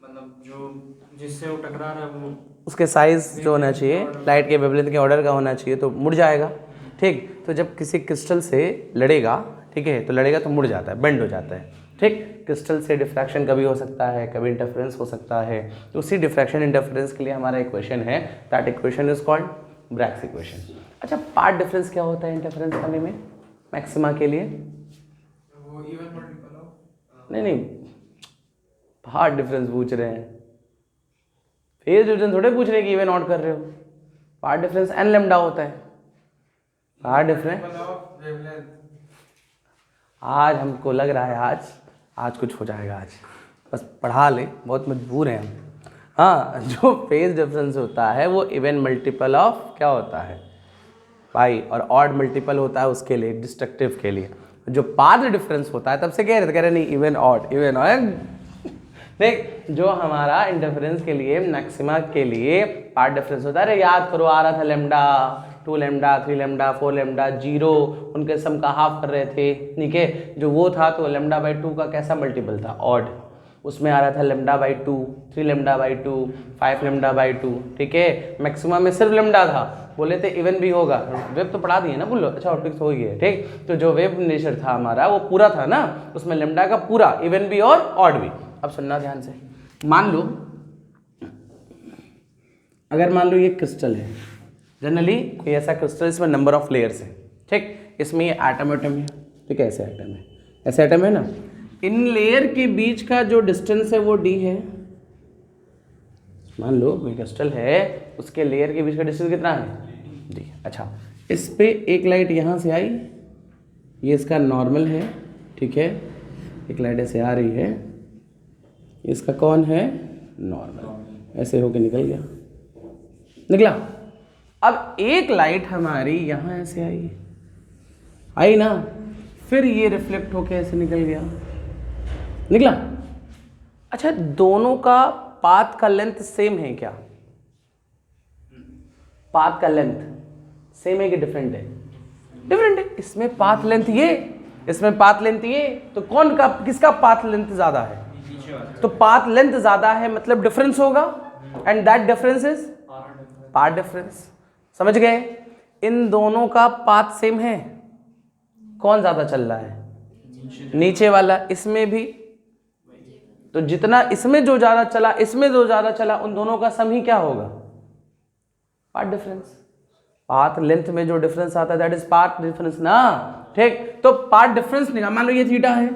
मतलब जो जिससे वो टकरा रहा है वो उसके साइज जो होना चाहिए, लाइट के वेवलेंथ के ऑर्डर का होना चाहिए, तो मुड़ जाएगा। ठीक, तो जब किसी क्रिस्टल से लड़ेगा, ठीक है, तो लड़ेगा तो मुड़ जाता है, बेंड हो जाता है। ठीक, क्रिस्टल से डिफ्रैक्शन कभी हो सकता है, कभी इंटरफेरेंस हो सकता है। तो उसी डिफ्रैक्शन इंटरफेरेंस के लिए हमारा इक्वेशन है, that equation is called bracket equation. अच्छा, पार्ट डिफरेंस क्या होता है इंटरफेरेंस करने में मैक्सिमा के लिए? वो इवन मल्टीपल ऑफ नहीं, पार्ट डिफरेंस पूछ रहे हैं, फेज डिफरेंस थोड़े पूछ रहे हैं कि इवन ऑड कर रहे हो। पार्ट डिफरेंस एन लेमडा होता है। Path difference of wavelength. आज हमको लग रहा है आज कुछ हो जाएगा, आज बस पढ़ा ले, बहुत मजबूर हैं हम। हाँ, जो फेज डिफरेंस होता है वो इवन मल्टीपल ऑफ क्या होता है पाई, और ऑड मल्टीपल होता है उसके लिए, डिस्ट्रक्टिव के लिए। जो पाथ डिफरेंस होता है, तब से कह रहे नहीं इवन ऑड, इवन ऑड। देख, जो हमारा इंटरफेरेंस के लिए मैक्सिमा के लिए पार्ट डिफरेंस होता है, अरे याद करो, आ रहा था लेमडा, 2 लेमडा, 3 लेमडा, 4 लेमडा, 0, उनके सम का हाफ कर रहे थे। ठीक है, जो वो था तो लेमडा बाई 2 का कैसा मल्टीपल था? ऑड। उसमें आ रहा था lambda by 2, 3 lambda by 2, 5 lambda by 2। ठीक है, मैक्सिमा में सिर्फ लेमडा था, बोले थे इवन भी होगा। वेब तो पढ़ा दिए ना, बोलो अच्छा ऑप्टिक्स हो गई है। ठीक, तो जो वेब नेचर था हमारा वो पूरा था ना, उसमें लेमडा का पूरा इवन भी और ऑड भी। अब सुनना ध्यान से, मान लो अगर मान लो ये क्रिस्टल है, जनरली कोई ऐसा क्रिस्टल इसमें नंबर ऑफ लेयर्स है। ठीक, इसमें ये एटम है, ठीक है, ऐसे एटम है, ऐसे एटम है ना। इन लेयर के बीच का जो डिस्टेंस है वो d है। मान लो कोई क्रिस्टल है, उसके लेयर के बीच का डिस्टेंस कितना है? d। अच्छा, इस पे एक लाइट यहाँ से आई, ये इसका नॉर्मल है, ठीक है, एक लाइट ऐसे आ रही है, इसका कौन है? नॉर्मल, ऐसे होके निकल गया, निकला। अब एक लाइट हमारी यहाँ ऐसे आई ना, फिर ये रिफ्लेक्ट होके ऐसे निकल गया, निकला। अच्छा, दोनों का पाथ का लेंथ सेम है क्या? पाथ का लेंथ सेम है कि डिफरेंट है? डिफरेंट है। इसमें पाथ लेंथ ये, इसमें पाथ लेंथ ये, तो कौन का किसका पाथ लेंथ ज्यादा है? तो पाथ लेंथ ज्यादा है, मतलब डिफरेंस होगा, and that difference is path difference. समझ गए? इन दोनों का पाथ सेम है, कौन ज्यादा चल रहा है? नीचे वाला। इसमें भी तो जितना इसमें जो ज्यादा चला, इसमें जो ज्यादा चला, उन दोनों का सम ही क्या होगा? Path difference. पाथ लेंथ में जो डिफरेंस आता है दैट इज पाथ डिफरेंस ना। ठीक, तो पाथ डिफरेंस निकाल, मान लो ये थीटा है,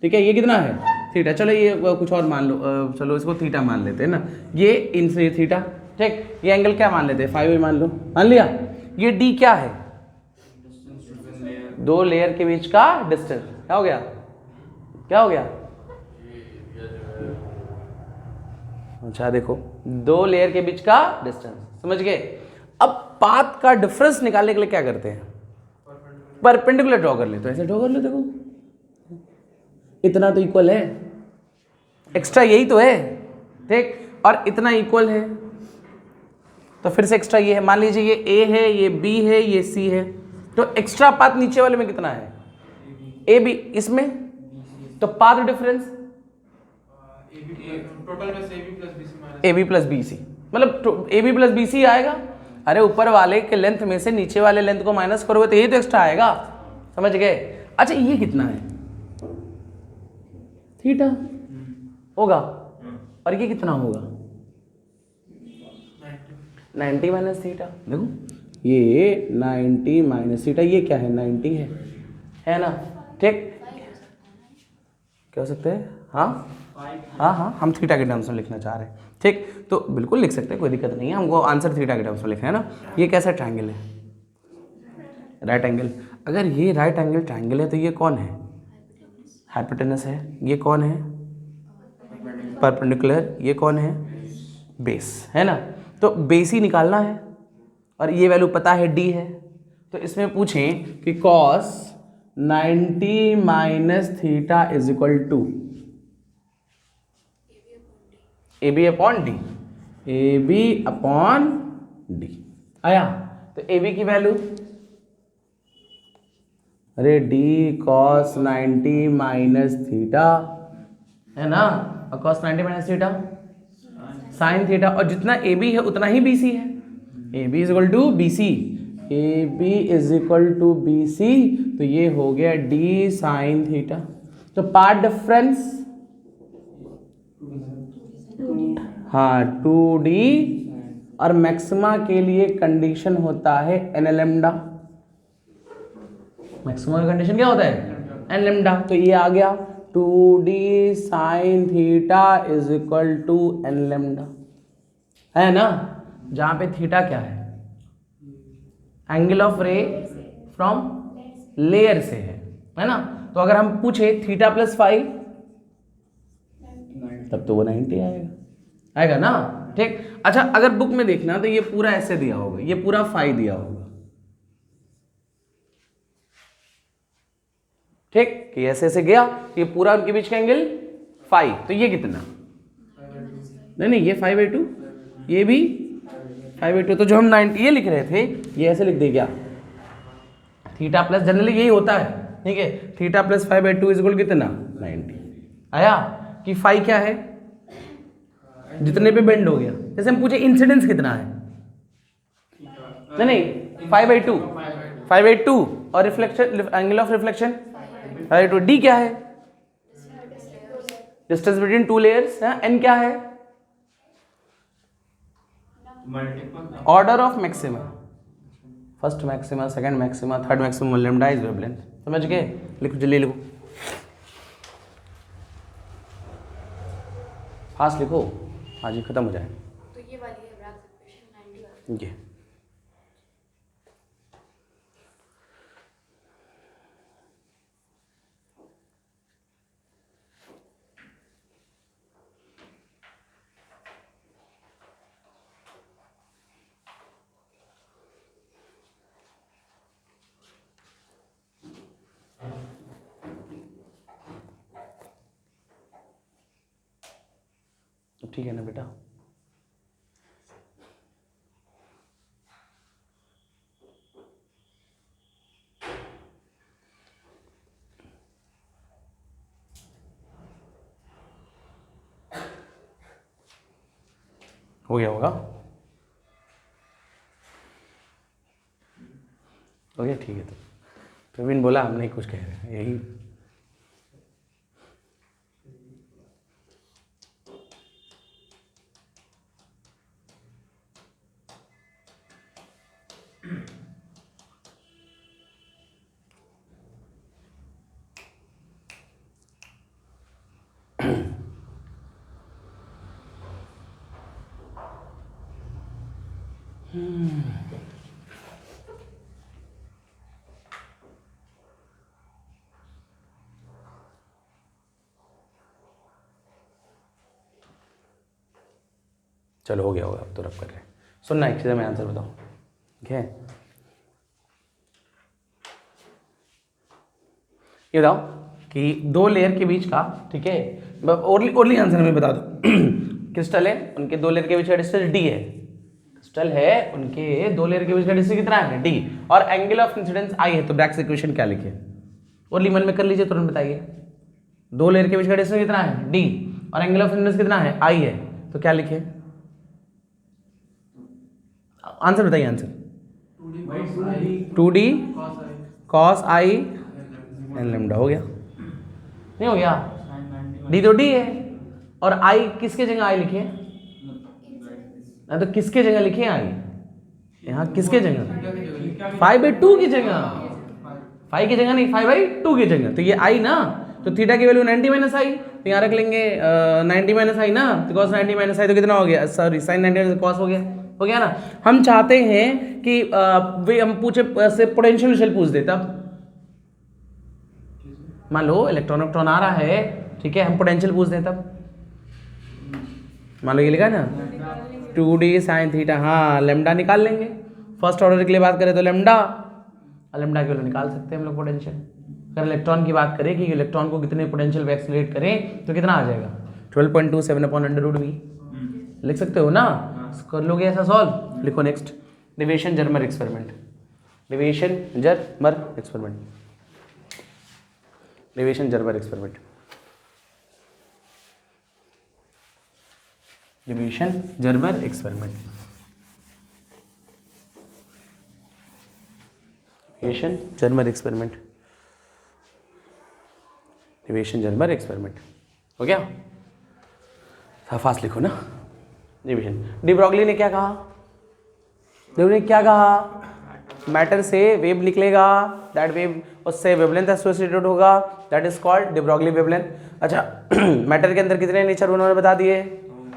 ठीक है, ये कितना है? थीटा। चलो ये कुछ और मान लो, चलो इसको थीटा मान लेते हैं ना, ये इनसे थीटा। ठीक, ये एंगल क्या मान लेते हैं? 5 मान लो, मान लिया। ये d क्या है? 2 लेयर के बीच का डिस्टेंस। क्या हो गया? क्या हो गया? अच्छा देखो, 2 लेयर के बीच का डिस्टेंस, समझ गए? अब पाथ का डिफरेंस निकालने के लिए क्या करते हैं? परपेंडिकुलर ड्रॉ कर लेते हैं। ऐसे ड्रॉ कर लो, देखो इतना तो इक्वल है, एक्स्ट्रा यही तो है। ठीक, और इतना इक्वल है, तो फिर से एक्स्ट्रा ये है। मान लीजिए ये ए है, ये बी है, ये सी है, तो एक्स्ट्रा पाथ नीचे वाले में कितना है? A B. इसमें तो पाथ डिफरेंस टोटल में से A B plus B C minus A B plus B C, मतलब A B plus B C आएगा। अरे ऊपर वाले के लेंथ में से नीचे वाले लेंथ को माइनस करोगे तो यही तो एक्स्ट्रा आएगा। समझ गए? अच्छा, ये कितना है? थीटा होगा, और ये कितना होगा? 90 माइनस थीटा। देखो ये 90 माइनस थीटा, ये क्या है? 90 है ना। ठीक, क्या हो सकते हैं? हाँ हाँ हाँ, हम थीटा के टर्म्स में लिखना चाह रहे हैं। ठीक, तो बिल्कुल लिख सकते हैं, कोई दिक्कत नहीं है, हमको आंसर थीटा के टर्म्स में लिखना है ना। ये कैसा ट्रायंगल है? Right angle. अगर ये राइट एंगल ट्रायंगल है तो ये कौन है? हाइपोटेनस है। ये कौन है? परपेंडिकुलर। ये कौन है? बेस, है ना। तो बेस ही निकालना है, और ये वैल्यू पता है d है, तो इसमें पूछें कि cos 90 minus theta is equal to A B upon D, A B upon D आया। तो ए बी की वैल्यू, अरे डी cos 90 माइनस थीटा है ना, और cos 90 minus theta sine theta, और जितना ए बी है उतना ही बी सी है, A B is equal to B C, A B is equal to B C, तो ये हो गया डी साइन थीटा। तो पार्ट डिफरेंस हाँ 2d, और मैक्सिमा के लिए कंडीशन होता है एन लैम्डा, मैक्सिमा का कंडीशन क्या होता है एन लैम्डा, तो ये आ गया 2d sine theta is equal to N lambda, है ना, जहां पे थीटा क्या है, angle of ray from layer से है ना। तो अगर हम पूछे थीटा प्लस 5 तब तो वो 90 आएगा ना, ठीक। अच्छा, अगर बुक में देखना तो ये पूरा ऐसे दिया होगा, ये पूरा 5 दिया होगा, ठीक, कि ऐसे ऐसे गया, ये पूरा उनके बीच का एंगल 5, तो ये कितना, नहीं ये 5/2, ये भी 5/2, तो जो हम 90 ये लिख रहे थे ये ऐसे लिख दे क्या, थीटा प्लस, जनरली यही होता है, ठीक है, थीटा प्लस 5/2 इज इक्वल कितना 90 आया, कि 5 क्या है, जितने पे बेंड हो गया, जैसे हम पूछे इंसिडेंस कितना है, नहीं 5/2 और reflection, angle of reflection 5/2, D क्या है, distance between two layers, N क्या है, order of maxima, first maxima, second maxima, third maximum, lambda is wavelength, समझ गए, लिखो जल्दी लिखो, फास्ट लिखो, आज ही खत्म हो जाए। तो ये वाली है ब्रैग इक्वेशन 90 वाली। ये ठीक है ना बेटा, हो गया होगा, हो गया, ठीक है। तो प्रवीण बोला हम नहीं कुछ कह रहे, यही चलो हो गया होगा, अब तो रब कर रहे हैं। सुनना एक चीज़, मैं आंसर बताऊँ, ठीक है, ये बताओ कि दो लेयर के बीच का, ठीक है, ओरली आंसर में बता दो क्रिस्टल है, उनके दो लेयर के बीच का डिस्टेंस डी है, क्रिस्टल है, उनके दो लेयर के बीच का डिस्टेंस कितना है डी, और एंगल ऑफ इंसिडेंस आई है, तो ब्रैकेट इक्वेशन क्या लिखे, ओरली मन में कर लीजिए, तुरंत बताइए, दो लेयर के बीच का डिस्टेंस कितना है डी, और एंगल ऑफ इंसिडेंस कितना है आई है, तो क्या लिखे, आंसर बताइए, answer 2d cos i N lambda, हो गया नहीं हो गया, डी तो डी है, और आई किसके जगह आई लिखे, तो किसके जगह लिखे आई, यहाँ किसके जगह 5/2 की जगह, 5 की जगह नहीं 5/2 की जगह, तो ये आई ना, तो थीटा की वैल्यू 90 माइनस आई, तो यहाँ रख लेंगे 90 माइनस आई ना, तो cos 90 माइनस आई तो कितना हो गया, सॉरी साइन 90 माइनस cos हो गया ना। हम चाहते हैं कि वे हम पूछे से पोटेंशियल शेल पूछ दे, तब मान लो इलेक्ट्रॉन आ रहा है, ठीक है, हम पोटेंशियल पूछ दें, तब मान लो ये लिखा है ना 2d साइन थीटा, हाँ लैम्डा निकाल लेंगे, फर्स्ट ऑर्डर के लिए बात करें तो लेमडा, लेमडा की वैल्यू निकाल सकते हैं हम लोग पोटेंशियल। अगर इलेक्ट्रॉन की बात करें कि इलेक्ट्रॉन को कितने पोटेंशियल पे एक्सीलरेट करें तो कितना आ जाएगा 12.27/√v। लिख सकते हो ना, कर लोगे ऐसा सॉल्व। लिखो next, deviation Germer experiment, deviation Germer experiment, deviation Germer experiment, deviation Germer experiment, deviation Germer experiment, deviation Germer experiment हो गया। फास्ट लिखो ना। डिवीजन, डी ब्रॉगली ने क्या कहा, ने क्या कहा, मैटर से वेव निकलेगा, दैट वेव उससे वेवलेंथ एसोसिएटेड होगा, that is called de Broglie wavelength. अच्छा मैटर के अंदर कितने नेचर उन्होंने बता दिए,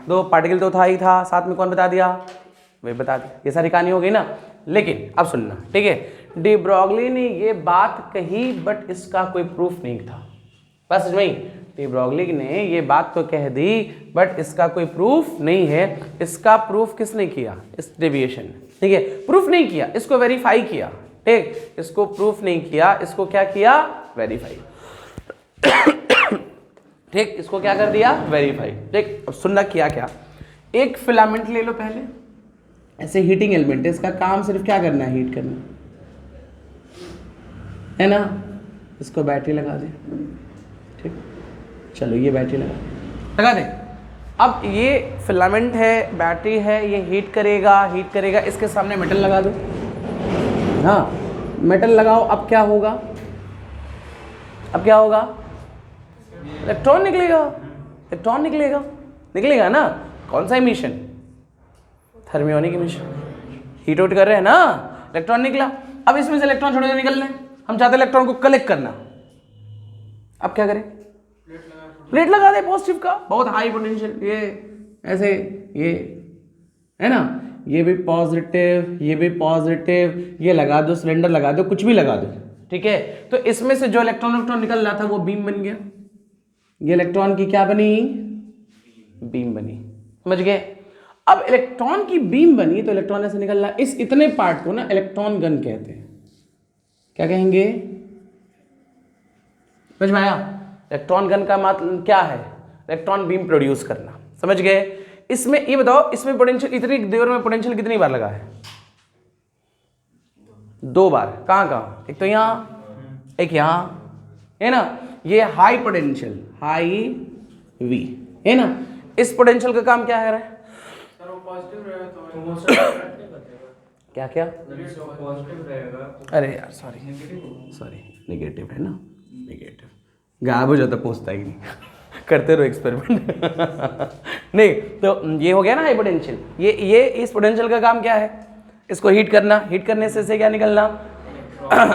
2 पार्टिकल तो था ही था, साथ में कौन बता दिया, वेव बता दी। ये सारी कहानी हो गई ना। लेकिन अब सुनना, ठीक है, डी ब्रॉगली ने ये बात कही बट इसका कोई प्रूफ नहीं था। बस समझ में, डी ब्रॉगली ने ये बात तो कह दी बट इसका कोई प्रूफ नहीं है। इसका प्रूफ किसने किया, इस डेविएशन, ठीक है, प्रूफ नहीं किया, इसको वेरीफाई किया, ठीक, इसको प्रूफ नहीं किया, इसको क्या किया, वेरीफाई, ठीक, इसको क्या कर दिया, वेरीफाई, ठीक। अब सुनना किया क्या, एक फिलामेंट ले लो पहले, ऐसे हीटिंग एलिमेंट है, इसका काम सिर्फ क्या करना है, हीट करना है ना। इसको बैटरी लगा दे, ठीक, चलो ये बैटरी लगा दे। अब ये फिलामेंट है, बैटरी है, ये हीट करेगा, इसके सामने मेटल लगा दो, हाँ मेटल लगाओ। अब क्या होगा, इलेक्ट्रॉन निकलेगा ना। कौन सा emission, thermionic emission, heat out कर रहे हैं ना, इलेक्ट्रॉन निकला। अब इसमें से इलेक्ट्रॉन छोटे निकल रहे हैं, हम चाहते हैं इलेक्ट्रॉन को कलेक्ट करना। अब क्या करें, प्लेट लगा दे पॉजिटिव का, बहुत हाई पोटेंशियल, ये ऐसे, ये है ना, ये भी पॉजिटिव, ये लगा दो, सिलेंडर लगा दो, कुछ भी लगा दो, ठीक है। तो इसमें से जो इलेक्ट्रॉन निकल रहा था वो बीम बन गया। ये इलेक्ट्रॉन की क्या बनी, बीम बनी, समझ गए। अब इलेक्ट्रॉन की बीम बनी तो इलेक्ट्रॉन ऐसे निकल रहा, इस इतने पार्ट को ना इलेक्ट्रॉन गन कहते हैं। क्या कहेंगे, समझ में आया। इलेक्ट्रॉन गन का मतलब क्या है, इलेक्ट्रॉन बीम प्रोड्यूस करना, समझ गए। इसमें ये बताओ, इसमें पोटेंशियल, इतनी देर में पोटेंशियल कितनी बार लगा है, 2 बार। कहाँ, एक तो यहाँ, एक यहाँ, है ना। ये हाई पोटेंशियल, हाई वी, है ना। इस पोटेंशियल का काम क्या है, सर वो पॉजिटिव रहेगा तो वो क्या पॉजिटिव रहेगा। अरे यार सॉरी, नेगेटिव है ना, नेगेटिव गायब हो जाता, पहुंचता ही नहीं करते रहो एक्सपेरिमेंट नहीं तो ये हो गया ना हाई पोटेंशियल। ये इस पोटेंशियल का काम क्या है, इसको हीट करना, हीट करने से क्या निकलना,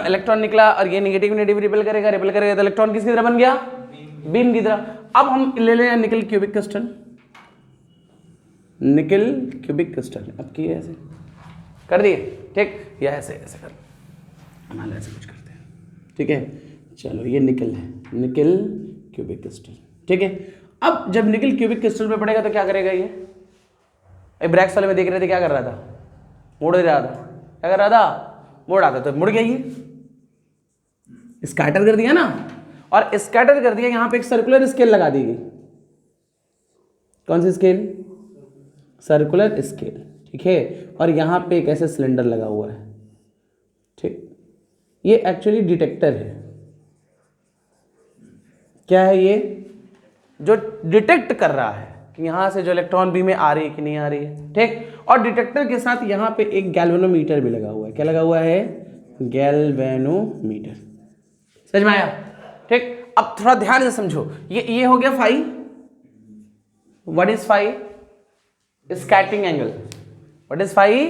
इलेक्ट्रॉन निकला, और ये नेगेटिव रिपेल करेगा तो इलेक्ट्रॉन किसकी तरह बन गया, बीम की तरह। अब हम ले लें निकल क्यूबिक क्रिस्टल, अब किए ऐसे कर दिए, ठीक, या ऐसे कर, मान ऐसे कुछ करते हैं, ठीक है। चलो ये निकल है, निकल क्यूबिक क्रिस्टल, ठीक है। अब जब निकल क्यूबिक क्रिस्टल पे पड़ेगा तो क्या करेगा, ये ब्रैक्स वाले में देख रहे थे, क्या कर रहा था, मुड़ रहा था, क्या कर रहा था, मुड़ रहा था, तो मुड़ गया, ये स्कैटर कर दिया ना, और स्कैटर कर दिया। यहाँ पे एक सर्कुलर स्केल लगा दी गई, कौन सी स्केल, सर्कुलर स्केल, ठीक है। और यहाँ पे एक ऐसे सिलेंडर लगा हुआ है, ठीक, ये एक्चुअली डिटेक्टर है। क्या है ये, जो डिटेक्ट कर रहा है कि यहाँ से जो इलेक्ट्रॉन बीम आ रही है कि नहीं आ रही है, ठीक। और डिटेक्टर के साथ यहाँ पे एक गैल्वेनोमीटर भी लगा हुआ है। क्या लगा हुआ है, गैल्वेनोमीटर, समझ में आया, ठीक। अब थोड़ा ध्यान से समझो, ये हो गया phi. What is phi, scattering angle. What is phi,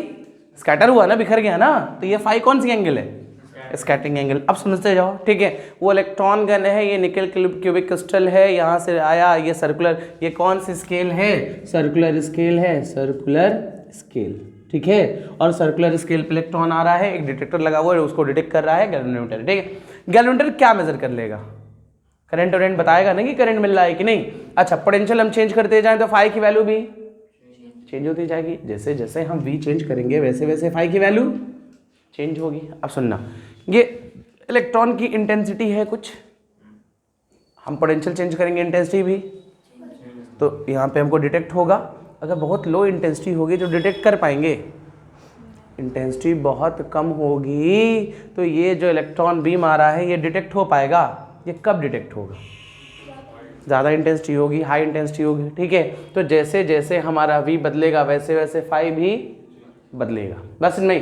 scatter हुआ ना, बिखर गया ना, तो ये फाई कौन सी एंगल है, स्कैटरिंग एंगल। अब समझते जाओ, ठीक है। वो इलेक्ट्रॉन गन है, ये निकल क्यूबिक क्रिस्टल है, यहाँ से आया, ये सर्कुलर, ये कौन सी स्केल है, सर्कुलर स्केल है, सर्कुलर स्केल, ठीक है। और सर्कुलर स्केल पे इलेक्ट्रॉन आ रहा है, एक डिटेक्टर लगा हुआ है, उसको डिटेक्ट कर रहा है गैल्वेनोमीटर, ठीक है। गैल्वेनोमीटर क्या मेजर कर लेगा, करंट वरेंट बताएगा ना कि करंट मिल रहा है कि नहीं। अच्छा, पोटेंशियल हम चेंज करते जाएं तो फाई की वैल्यू भी चेंज होती जाएगी। जैसे जैसे हम v चेंज करेंगे वैसे वैसे फाई की वैल्यू चेंज होगी। अब सुनना, ये इलेक्ट्रॉन की इंटेंसिटी है कुछ, हम पोटेंशियल चेंज करेंगे इंटेंसिटी भी, तो यहाँ पे हमको डिटेक्ट होगा। अगर बहुत लो इंटेंसिटी होगी तो डिटेक्ट कर पाएंगे, इंटेंसिटी बहुत कम होगी तो ये जो इलेक्ट्रॉन बीम आ रहा है ये डिटेक्ट हो पाएगा। ये कब डिटेक्ट होगा? ज़्यादा इंटेंसिटी होगी, हाई इंटेंसिटी होगी, ठीक है। तो जैसे जैसे हमारा V बदलेगा वैसे वैसे फाई भी बदलेगा। बस नहीं,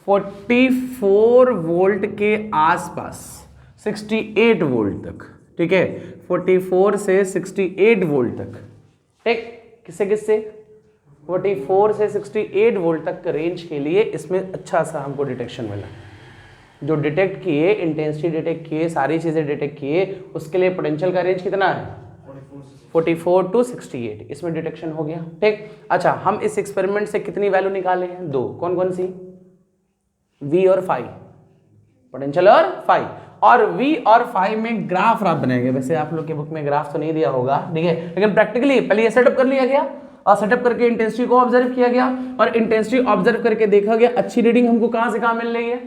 44 वोल्ट के आसपास 68 वोल्ट तक, ठीक है, 44 से 68 वोल्ट तक, ठीक। किससे किससे? 44 से 68 वोल्ट तक का रेंज के लिए इसमें अच्छा सा हमको डिटेक्शन मिला। जो डिटेक्ट किए, इंटेंसिटी डिटेक्ट किए, सारी चीज़ें डिटेक्ट किए, उसके लिए पोटेंशियल का रेंज कितना है? 44 टू 68, इसमें डिटेक्शन हो गया, ठीक। अच्छा, हम इस एक्सपेरिमेंट से कितनी वैल्यू निकाले हैं? 2। कौन कौन सी? V और फाई, पोटेंशियल और फाई। और V और फाई में ग्राफ आप बनाएंगे। वैसे आप लोग के बुक में ग्राफ तो नहीं दिया होगा, ठीक है, लेकिन प्रैक्टिकली पहले ये सेटअप कर लिया गया और सेटअप करके इंटेंसिटी को ऑब्जर्व किया गया और इंटेंसिटी ऑब्जर्व करके देखा गया अच्छी रीडिंग हमको कहां से कहां मिल रही है?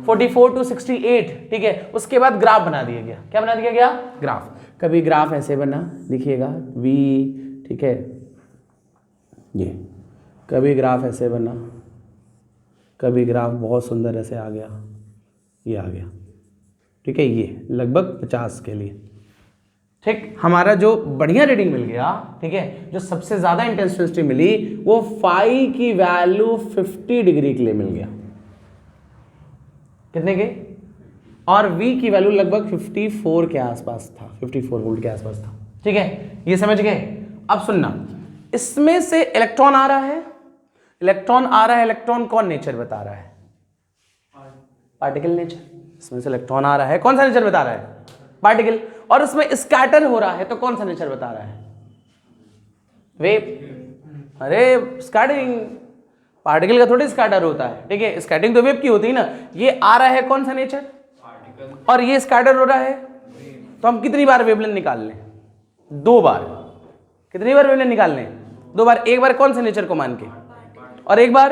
44 टू 68, ठीक है। उसके बाद ग्राफ बना दिया गया। क्या बना दिया गया? ग्राफ। कभी ग्राफ ऐसे बना, देखिएगा V, ठीक है, ये कभी ग्राफ ऐसे बना, कभी ग्राफ बहुत सुंदर ऐसे आ गया, ये आ गया, ठीक है, ये लगभग 50 के लिए, ठीक। हमारा जो बढ़िया रीडिंग मिल गया, ठीक है, जो सबसे ज्यादा इंटेंसिटी मिली वो फाई की वैल्यू 50 डिग्री के लिए मिल गया। कितने के? और V की वैल्यू लगभग 54 के आसपास था, 54 वोल्ट के आसपास था, ठीक है। ये समझ गए? अब सुनना, इसमें से इलेक्ट्रॉन आ रहा है, इलेक्ट्रॉन आ रहा है, इलेक्ट्रॉन कौन नेचर बता रहा है? Particle nature. इसमें से इलेक्ट्रॉन आ रहा है, कौन सा नेचर बता रहा है? पार्टिकल। और उसमें स्कैटर हो रहा है तो कौन सा नेचर बता रहा है? वेव। अरे स्कैटरिंग, पार्टिकल का थोड़ी स्कैटर होता है, ठीक है, स्कैटरिंग तो वेव की होती है ना। ये आ रहा है कौन सा नेचर? और ये स्कैटर हो रहा है, तो हम कितनी बार वेवलेंथ निकाल लें? 2 बार। कितनी बार वेवलेंथ निकाल लें? 2 बार। एक बार कौन से नेचर को मान के, और एक बार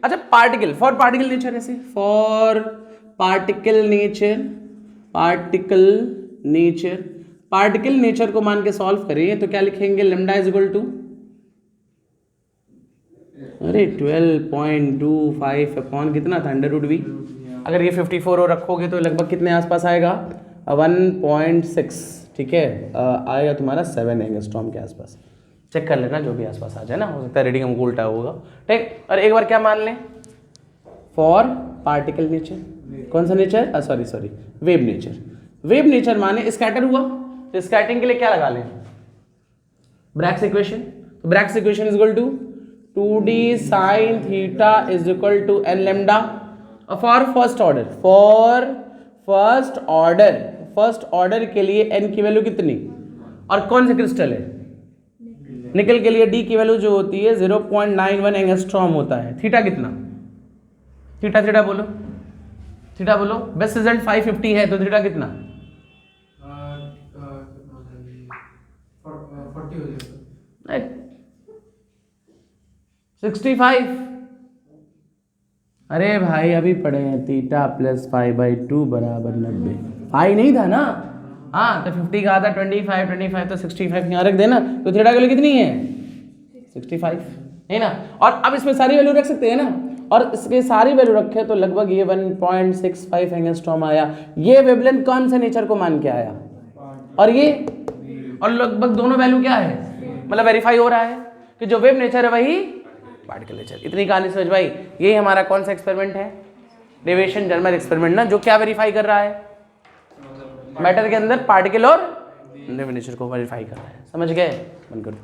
अच्छा पार्टिकल, फॉर पार्टिकल नेचर, ऐसे for particle nature, particle nature, particle nature को मान के सॉल्व करें तो क्या लिखेंगे? लैम्डा इज इक्वल टू, अरे 12.25 अपॉन कितना था? √V। अगर ये 54 और रखोगे तो लगभग कितने आसपास आएगा? 1.6, ठीक है, आएगा तुम्हारा 7 एंगस्ट्रॉम के आसपास। चेक कर लेना, जो भी आसपास आ जाए ना, हो सकता है रीडिंग हमको उल्टा होगा, ठीक। और एक बार क्या मान लें? फॉर पार्टिकल नेचर, कौन सा nature? Sorry wave nature. Wave nature माने स्कैटर हुआ, तो स्कैटरिंग के लिए क्या लगा लें? Bragg's equation. तो Bragg's equation is equal to 2d sin theta is equal to n lambda. For first order, for first order के लिए n की वैल्यू कितनी? और कौन से क्रिस्टल है? निकल के लिए d की वैल्यू जो होती है 0.91 एंगस्ट्रॉम होता है। थीटा कितना? थीटा बोलो, थीटा बोलो। बेस्ट रिजल्ट 550 है, तो थीटा कितना? 40 हो जाएगा। 65। अरे भाई अभी पढ़े हैं, थीटा प्लस 5/2 बराबर 90। पाई नहीं था ना, हाँ, तो 50 का आता 25 तो 65 यहाँ रख देना, तो थीटा की वैल्यू कितनी है? 65 है ना। और अब इसमें सारी वैल्यू रख सकते हैं ना, और इसके सारी वैल्यू रखे तो लगभग ये 1.65 एंगस्ट्रॉम आया। ये वेवलेंथ कौन से नेचर को मान के आया? और ये, और लगभग दोनों वैल्यू क्या है? मतलब वेरीफाई हो रहा है कि जो वेव नेचर है वही पार्टिकल नेचर। इतनी कहानी समझ भाई। यही हमारा कौन सा एक्सपेरिमेंट है? डेविएशन जर्मर एक्सपेरिमेंट ना, जो क्या वेरीफाई कर रहा है? मैटर के अंदर पार्टिकल और वेव नेचर को वेरीफाई कर रहा है। समझ गए? बंद कर दो।